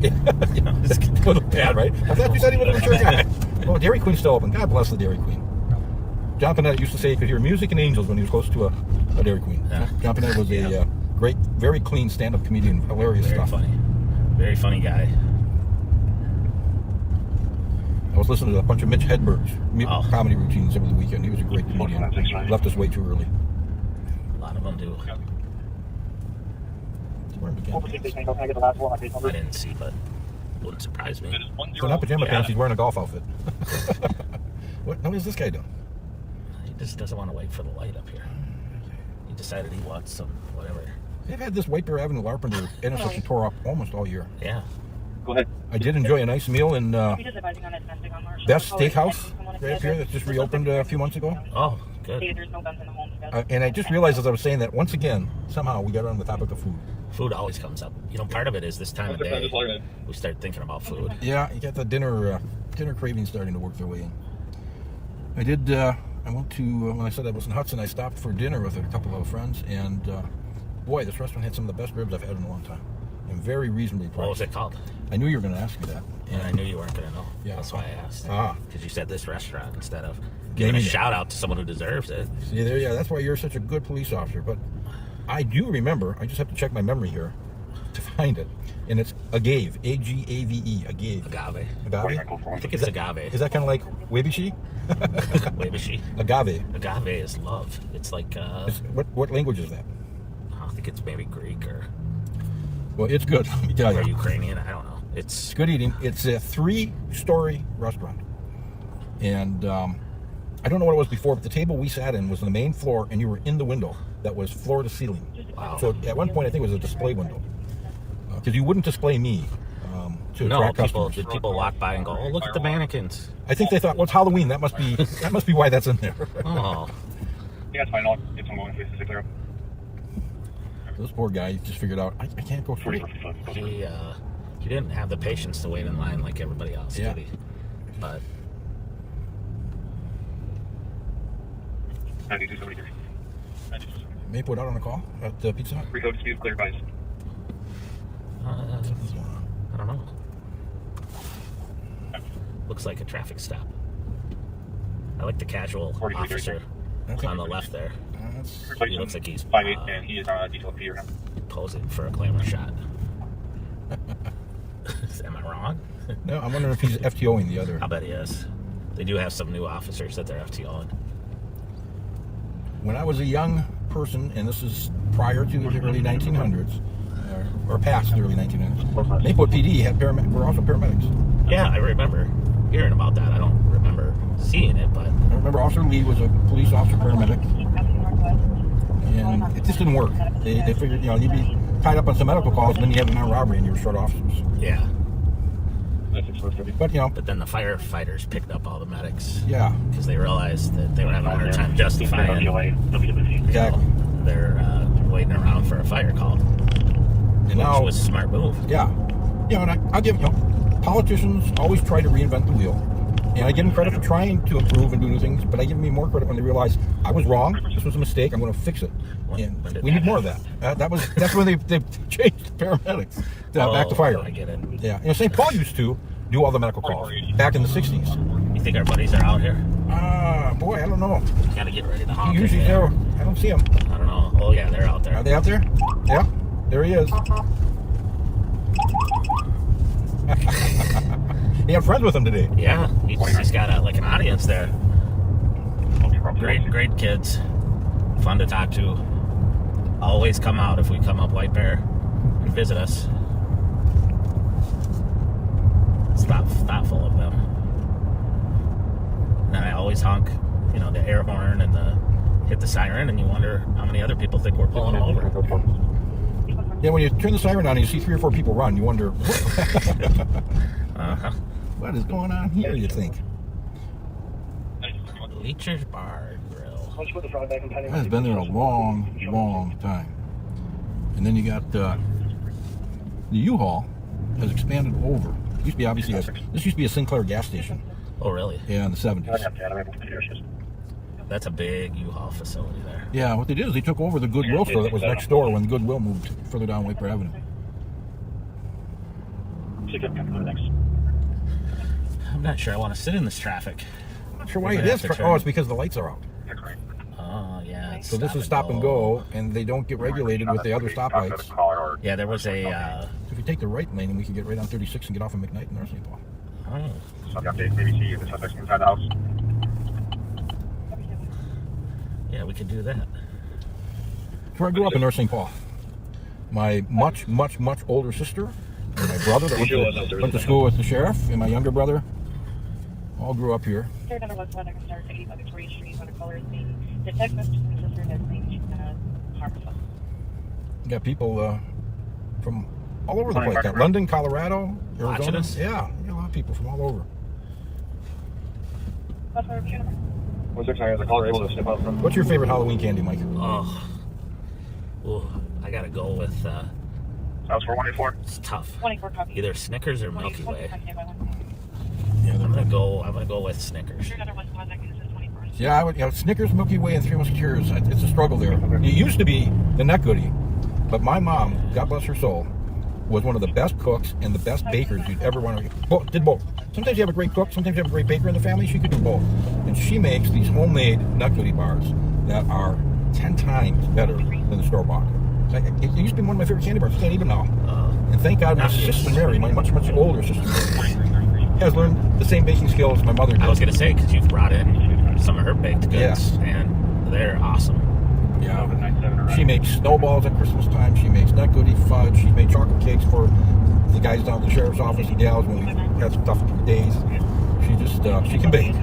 It's a little bad, right? I thought you said he was a mature guy. Well, Dairy Queen's still open. God bless the Dairy Queen. John Panetta used to say he could hear music and angels when he was close to a Dairy Queen. Yeah. John Panetta was a great, very clean stand-up comedian. Hilarious Very stuff. funny. Very funny guy. I was listening to a bunch of Mitch Hedberg's comedy routines over the weekend. He was a great comedian. Left us way too early. A lot of them do. Wearing pajama pants. Can I get the last one? I didn't see, but wouldn't surprise me. So not pajama Yeah. pants, he's wearing a golf outfit. What is this guy doing? He just doesn't want to wait for the light up here. He decided he wants some whatever. They've had this White Bear Avenue Larpenteur intersection tore up almost all year. Yeah. Go ahead. I did enjoy a nice meal in Just advising on domestic on Marshall. Best Steakhouse right up here that just reopened a few months ago. Oh, good. There's no guns in the home. And I just realized as I was saying that once again, somehow we got on the topic of food. Food always comes up. Part of it is this time of day. We start thinking about food. Yeah, you got the dinner cravings starting to work their way in. I did. I went to when I said I was in Hudson. I stopped for dinner with a couple of friends, and boy, this restaurant had some of the best ribs I've had in a long time, and very reasonably priced. What was it called? I knew you were going to ask me that. And I knew you weren't going to know. Yeah. That's why I asked. Because you said this restaurant instead of giving a shout out to someone who deserves it. See there, yeah, that's why you're such a good police officer. But I do remember. I just have to check my memory here to find it, and it's agave, A-G-A-V-E, agave. Agave. Agave. I think it's agave. Is that kind of like wabishi? Wabishi. Agave. Agave is love. It's like What language is that? I think it's maybe Greek or Well, it's good. Let me tell you. Ukrainian. I don't know. It's It's good eating. It's a 3-story restaurant, and I don't know what it was before, but the table we sat in was on the main floor, and you were in the window that was floor to ceiling. Wow. So at one point, I think it was a display window, because you wouldn't display me to attract customers. Did people walk by and go, "Oh, look at the mannequins"? I think they thought, "Well, it's Halloween. That must be why that's in there." Oh, Yeah, it's fine. I'll get some going to clear up. This poor guy just figured out I can't go through. he didn't have the patience to wait in line like everybody else, Yeah. did he? But 9273. May put out on a call at the Pizza Hut. Free code to clear advice. I don't know. Looks like a traffic stop. I like the casual 43, officer Okay. on the left there. He looks like he's 5'8", and he is on a detail fee right now. posing for a glamour shot. Am I wrong? No, I'm wondering if he's FTOing the other. I bet he is. They do have some new officers that they're FTOing. When I was a young person, and this is prior to the early 1900s, or past the early 1900s, Mayport PD had were also paramedics. Yeah, I remember hearing about that. I don't remember seeing it, but I remember Officer Lee was a police officer paramedic, and it just didn't work. They figured, you'd be tied up on some medical calls, and then you have an armed robbery, and you were short officers. yeah. But But then the firefighters picked up all the medics yeah, because they realized that they were having a hard time justifying exactly. they're waiting around for a fire call, And which now, was a smart move. yeah, and I'll give politicians always try to reinvent the wheel, and I give them credit for trying to improve and do new things. But I give them more credit when they realize I was wrong. This was a mistake. I'm going to fix it. And When did we that need more of that. That's when they changed the paramedics back to fire. I get it. Yeah, St. Paul used to do all the medical calls back in the 60s. You think our buddies are out here? Boy, I don't know. Gotta get ready to honk. Usually if they are. I don't see them. I don't know. Oh yeah, they're out there. Are they out there? Yeah, there he is. He had friends with him today. Yeah, he's got an audience there. Great kids. Fun to talk to. Always come out if we come up White Bear and visit us. spot full of them. And I always honk, you know, the air horn and hit the siren, and you wonder how many other people think we're pulling them over. Yeah, when you turn the siren on and you see 3 or 4 people run, you wonder, what is going on here, you think? Bleachers Bar and Grill. I've been there a long, long time. And then you got the U-Haul has expanded over. It used to be obviously this used to be a Sinclair gas station. Oh, really? Yeah, in the 70s. That's a big U-Haul facility there. Yeah, what they did is they took over the Goodwill store that was next door when the Goodwill moved further down Wiper Avenue. I'm not sure I want to sit in this traffic. I'm not sure why it is. Oh, it's because the lights are out. Oh, yeah. It's So this is stop and go, and they don't get regulated with the other stoplights. Yeah, there was a... So if you take the right lane, we can get right on 36 and get off of McKnight and North St. Paul. Oh. Yeah, we could do that. That's where I grew up in North St. Paul. My much older sister, and my brother that went to school with the sheriff, and my younger brother, all grew up here. Third number was one I can start 85 Victoria Street, what the color is the text message from the sister that's named Harmful. You got people from all over the place. Got London, Colorado, Watching Arizona. us? Yeah, you got a lot of people from all over. What's our number? What's your favorite Halloween candy, Mike? Oh. Ooh, I gotta go with... House 4184. it's tough. 24 copy. Either Snickers or Milky Way. Yeah, I'm gonna go with Snickers. Another one was I think this is 24. yeah, I would. Snickers, Milky Way, and Three Musketeers. It's a struggle there. It used to be the Nut Goodie, but my mom, God bless her soul, was one of the best cooks and the best bakers you'd ever want to. Did both. Sometimes you have a great cook, sometimes you have a great baker in the family. She could do both, and she makes these homemade Nut Goodie bars that are 10 times better than the store bought. It used to be one of my favorite candy bars. I can't even now. And thank God my sister Mary, my much older sister Mary, has learned the same baking skills my mother did. I was gonna say, because you've brought in some of her baked goods, Yeah. and they're awesome. Yeah. She makes snowballs at Christmas time. She makes Nut Goodie fudge. She made chocolate cakes for the guys down at the sheriff's office and gals when we had some tough days. She just, she can bake.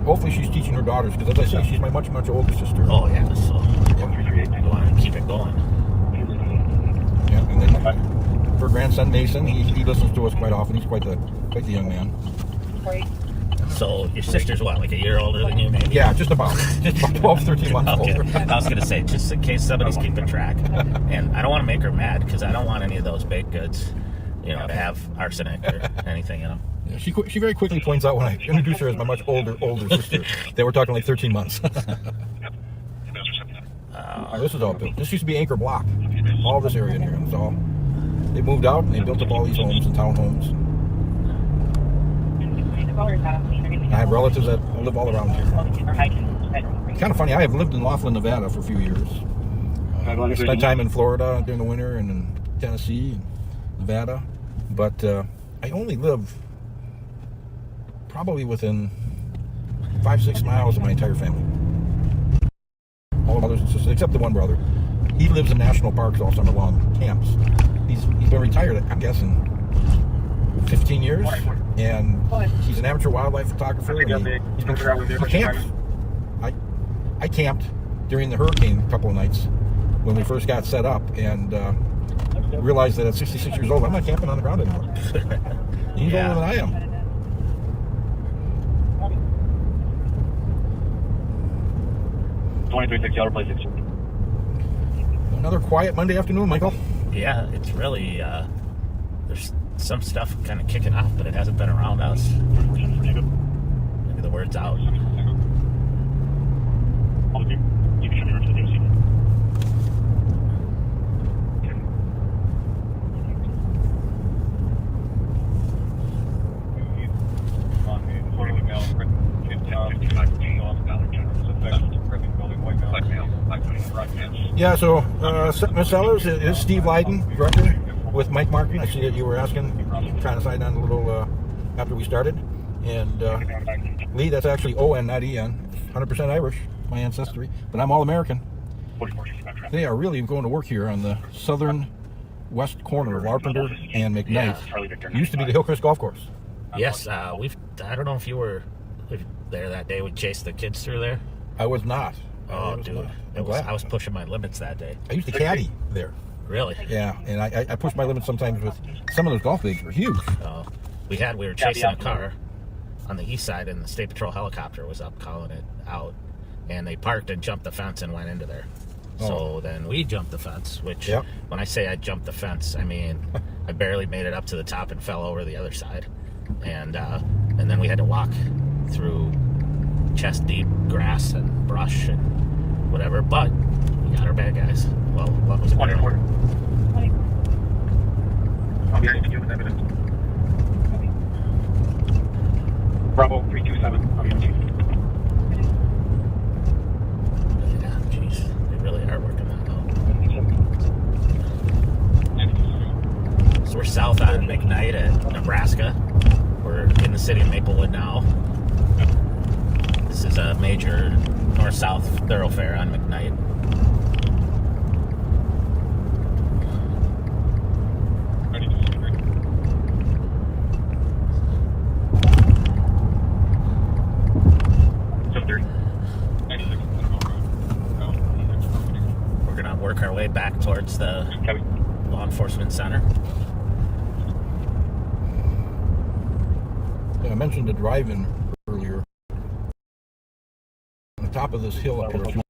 Hopefully she's teaching her daughters, because as I say, she's my much older sister. Oh, yeah, so Yeah. you want to keep it going. Yeah, and then her grandson Mason, he listens to us quite often. He's quite the young man. So your sister's what, like a year older than you, maybe? Yeah, just about 12, 13 months Okay. older. I was gonna say, just in case somebody's keeping track, and I don't want to make her mad because I don't want any of those baked goods, you know, to have arsenic or anything in them. Yeah, she very quickly points out when I introduce her as my much older sister that we're talking like 13 months. This is all built. This used to be Anchor Block. All this area in here. And so they moved out and they built up all these homes and townhomes. I have relatives that live all around here. It's kind of funny. I have lived in Laughlin, Nevada for a few years. Spent time in Florida during the winter and in Tennessee and Nevada. But I only live probably within 5-6 miles of my entire family. All brothers and sisters, except the one brother. He lives in national parks all summer long, camps. He's been retired, I'm guessing, 15 years, and he's an amateur wildlife photographer. He camps. I camped during the hurricane a couple of nights when we first got set up, and realized that at 66 years old, I'm not camping on the ground anymore. He's older than I am. Another quiet Monday afternoon, Michael. Yeah, it's really, there's some stuff kind of kicking off, but it hasn't been around us. Maybe the word's out. Yeah, so Miss Sellers is Steve Leiden, director, with Mike Markin. I see that you were asking, trying to sign on a little after we started. And Lee, that's actually O-N, not E-N. 100% Irish, my ancestry, but I'm all American. They are really going to work here on the southern southwest corner of Larpenteur and McKnight Yeah. used to be the Hillcrest Golf Course. Yes, I don't know if you were there that day. We chased the kids through there. I was not. Oh, I was dude. not. I was pushing my limits that day. I used to caddy there. Really? Yeah, and I pushed my limits sometimes with some of those golf bags were huge. Oh, we were chasing a car on the east side, and the State Patrol helicopter was up calling it out, and they parked and jumped the fence and went into there. So then we jumped the fence, which when I say I jumped the fence, I mean I barely made it up to the top and fell over the other side, and then we had to walk through chest deep grass and brush and whatever. But we got our bad guys. Well, what was it? 24. I'll be ready to with evidence. Bravo 327. I'll be on you. Yeah, jeez, they really are working that out. So we're south on McKnight at Nebraska. We're in the city of Maplewood now. This is a major north-south thoroughfare on McKnight. We're gonna work our way back towards the law enforcement center. Yeah, I mentioned the drive-in earlier. On the top of this hill up here, 2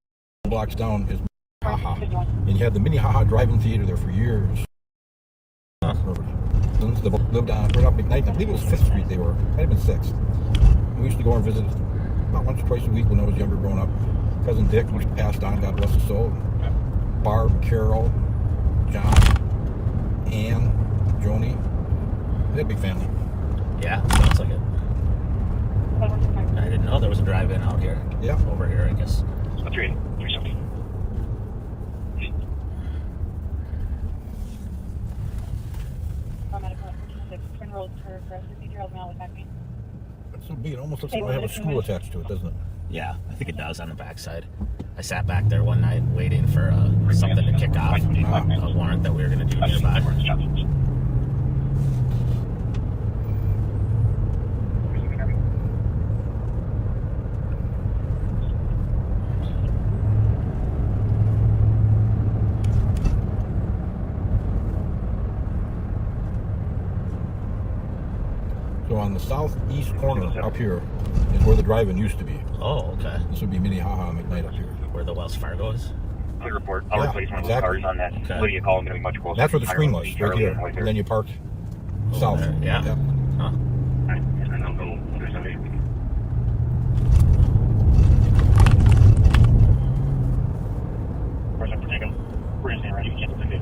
blocks down, is Haha. And you had the mini Haha drive-in theater there for years. They lived on right up McKnight. I believe it was 5th Street they were. Might have been 6th. We used to go and visit about once or twice a week when I was younger growing up. Cousin Dick, who's passed on, God bless his soul. Barb, Carol, John, Ann, Joni. They had a big family. Yeah, sounds like it. I didn't know there was a drive-in out here. Yeah. Over here, I guess. 370. So big, it almost looks like it might have a school attached to it, doesn't it? Yeah, I think it does on the backside. I sat back there one night waiting for something to kick off, a warrant that we were going to do nearby. So on the southeast corner up here is where the drive-in used to be. Oh, okay. This would be mini Haha McKnight up here. Where the Wells Fargo is? Clear report. I'll replace one of those exactly. cars on that. Okay. Lydia call. Going to be much closer. That's where the screen was, right here. And then you parked south. there, yeah. Yep. Huh. And I'll go 370. Where's that particular? Where is it right? You can't take it.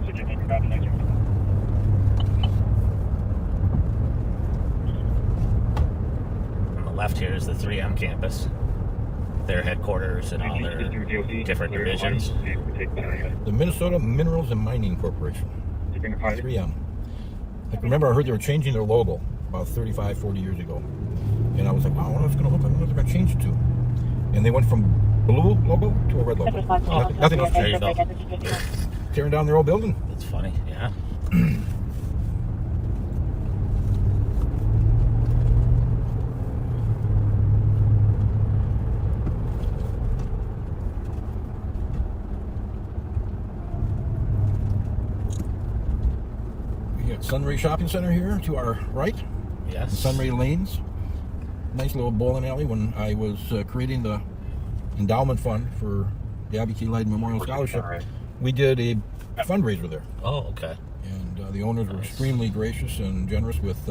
So you think about the next one? On the left here is the 3M campus. Their headquarters and all their different divisions. The Minnesota Minerals and Mining Corporation, 3M. I remember I heard they were changing their logo about 35, 40 years ago. And I was like, wow, I wonder what it's going to look like. I wonder what they're going to change it to. And they went from blue logo to a red logo. Nothing else There you changed. go. Tearing down their old building. It's funny, yeah. We got Sunray Shopping Center here to our right. Yes. Sunray Lanes. Nice little bowling alley. When I was creating the endowment fund for the Abby K. Lyden Memorial Scholarship, we did a fundraiser there. Oh, okay. And the owners were extremely gracious and generous with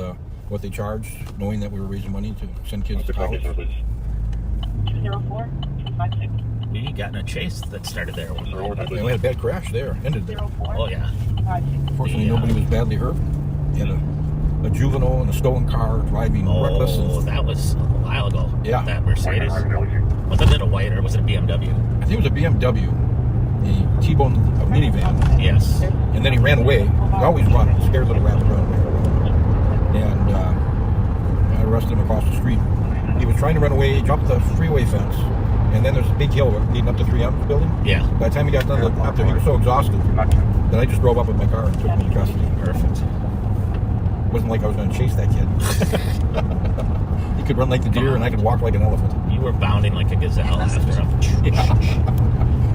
what they charged, knowing that we were raising money to send kids to college. 204-256. We got in a chase that started there. And we had a bad crash there, ended there. Oh, yeah. Fortunately, nobody was badly hurt. We had a juvenile in a stolen car driving reckless. Oh, And, that was a while ago. Yeah. That Mercedes. Wasn't it a white or was it a BMW? I think it was a BMW. He T-boned a minivan, Yes. and then he ran away. He always run, scared little rabbit run away. And I arrested him across the street. He was trying to run away, jumped the freeway fence, and then there's a big hill leading up to 3M's building. Yeah. By the time he got done up there, he was so exhausted that I just drove up with my car and took him into custody. Perfect. It wasn't like I was going to chase that kid. He could run like the deer, and I could walk like an elephant. You were bounding like a gazelle after him.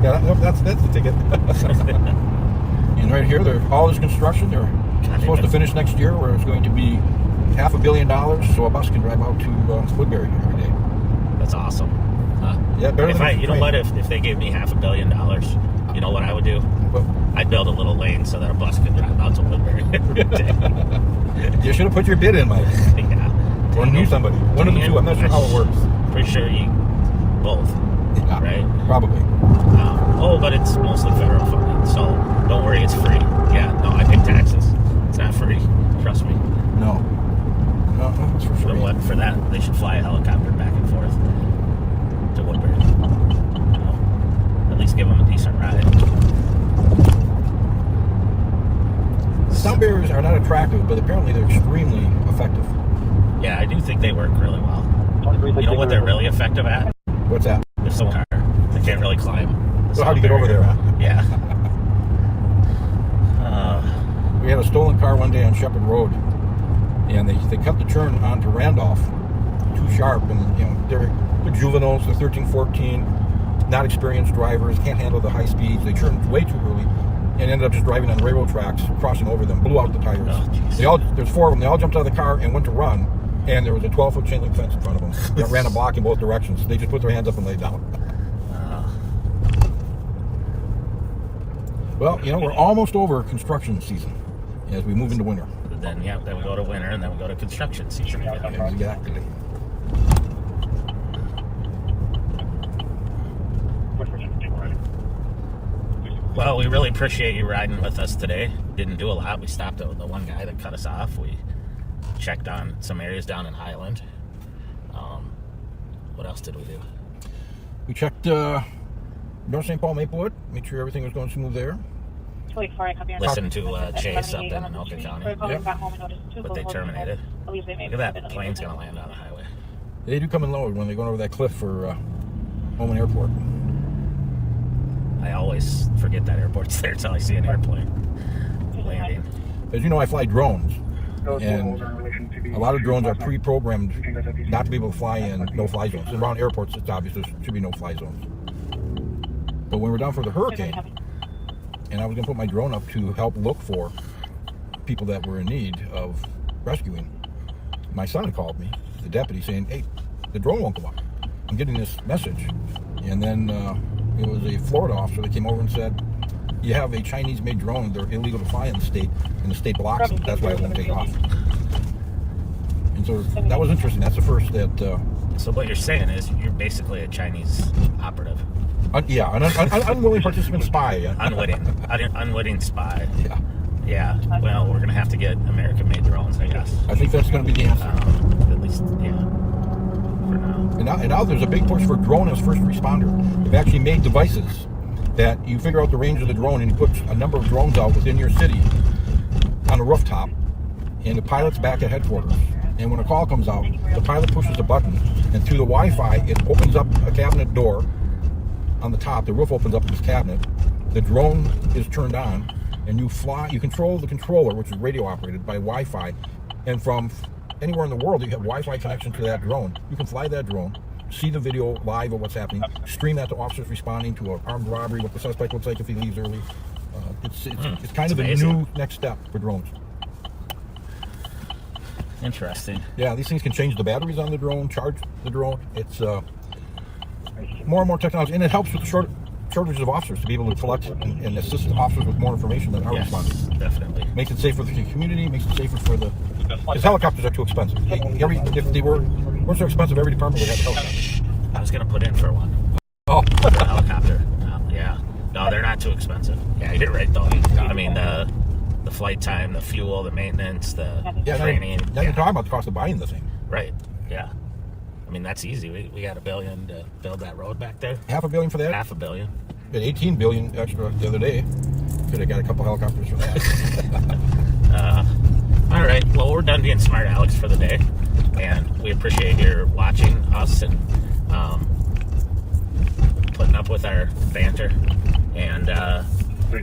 Yeah, that's the ticket. And right here, all this construction, they're supposed to finish next year, where it's going to be $500 million, so a bus can drive out to Woodbury every day. That's awesome. Yeah, better than you know what? If they gave me $500 million, you know what I would do? What? I'd build a little lane so that a bus could drive out to Woodbury every day. You should have put your bid in, Mike. Yeah. Or knew somebody. One of the two. I'm not sure how it works. Pretty sure you both. Yeah, right? Probably. But it's mostly federal funding, so don't worry, it's free. Yeah, no, I pay taxes. It's not free. Trust me. No, it's for free. But what, for that, they should fly a helicopter back and forth to Woodbury. You know, at least give them a decent ride. Sound barriers are not attractive, but apparently they're extremely effective. Yeah, I do think they work really well. You know what they're really effective at? What's that? There's some car. They can't really climb. So how do you get over there, huh? Yeah. We had a stolen car one day on Shepherd Road, and they cut the turn onto Randolph too sharp, and they're juveniles, they're 13, 14, not experienced drivers, can't handle the high speeds. They turned way too early and ended up just driving on railroad tracks, crossing over them, blew out the tires. There's four of them. They all jumped out of the car and went to run, and there was a 12-foot chain link fence in front of them that ran a block in both directions. They just put their hands up and laid down. Well, we're almost over construction season as we move into winter. Then we go to winter, and then we go to construction season again. Exactly. Well, we really appreciate you riding with us today. Didn't do a lot. We stopped at the one guy that cut us off. We checked on some areas down in Highland. What else did we do? We checked North St. Paul, Maplewood. Make sure everything was going smooth there. Listen to Chase up in Anoka County. But they terminated. Look at that plane's going to land on the highway. They do come in low when they're going over that cliff for Holman Airport. I always forget that airport's there until I see an airplane landing. As you know, I fly drones. And a lot of drones are pre-programmed not to be able to fly in no-fly zones. And around airports, it's obvious there should be no-fly zones. But when we're down for the hurricane, and I was going to put my drone up to help look for people that were in need of rescuing, my son called me, the deputy, saying, "Hey, the drone won't go up. I'm getting this message." And then it was a Florida officer that came over and said, "You have a Chinese-made drone. They're illegal to fly in the state, and the state blocks it. That's why it won't take off." And so that was interesting. That's the first that... So what you're saying is you're basically a Chinese operative. An unwilling participant spy. Unwitting spy. Yeah. Yeah. Well, we're going to have to get American-made drones, I guess. I think that's going to be the answer. At least, yeah. For now. And now there's a big push for drone as first responder. They've actually made devices that you figure out the range of the drone, and you put a number of drones out within your city on a rooftop, and the pilot's back at headquarters. And when a call comes out, the pilot pushes a button, and through the Wi-Fi, it opens up a cabinet door on the top. The roof opens up in this cabinet. The drone is turned on, and you fly. You control the controller, which is radio operated by Wi-Fi, and from anywhere in the world, you have Wi-Fi connection to that drone. You can fly that drone, see the video live of what's happening, stream that to officers responding to an armed robbery, what the suspect looks like if he leaves early. It's kind of a new next step for drones. Interesting. Yeah, these things can change the batteries on the drone, charge the drone. It's more and more technology, and it helps with the shortages of officers to be able to collect and assist officers with more information than our responders. Definitely. Makes it safer for the community, makes it safer for the... Because helicopters are too expensive. If they weren't so expensive, every department would have a helicopter. I was going to put in for one. Oh. For a helicopter. Yeah. No, they're not too expensive. Yeah, you're right, though. I mean, the flight time, the fuel, the maintenance, the training. Now you're talking about the cost of buying the thing. Right. Yeah. I mean, that's easy. We got $1 billion to build that road back there. $500 million for that? $500 million. We had $18 billion extra the other day. Could have got a couple helicopters for that. All right. Well, we're done being smart Alex for the day, and we appreciate your watching us and putting up with our banter. And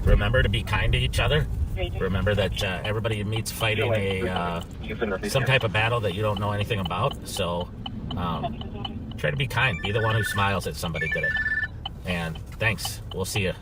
remember to be kind to each other. Remember that everybody meets fighting some type of battle that you don't know anything about. So try to be kind. Be the one who smiles at somebody today. And thanks. We'll see you.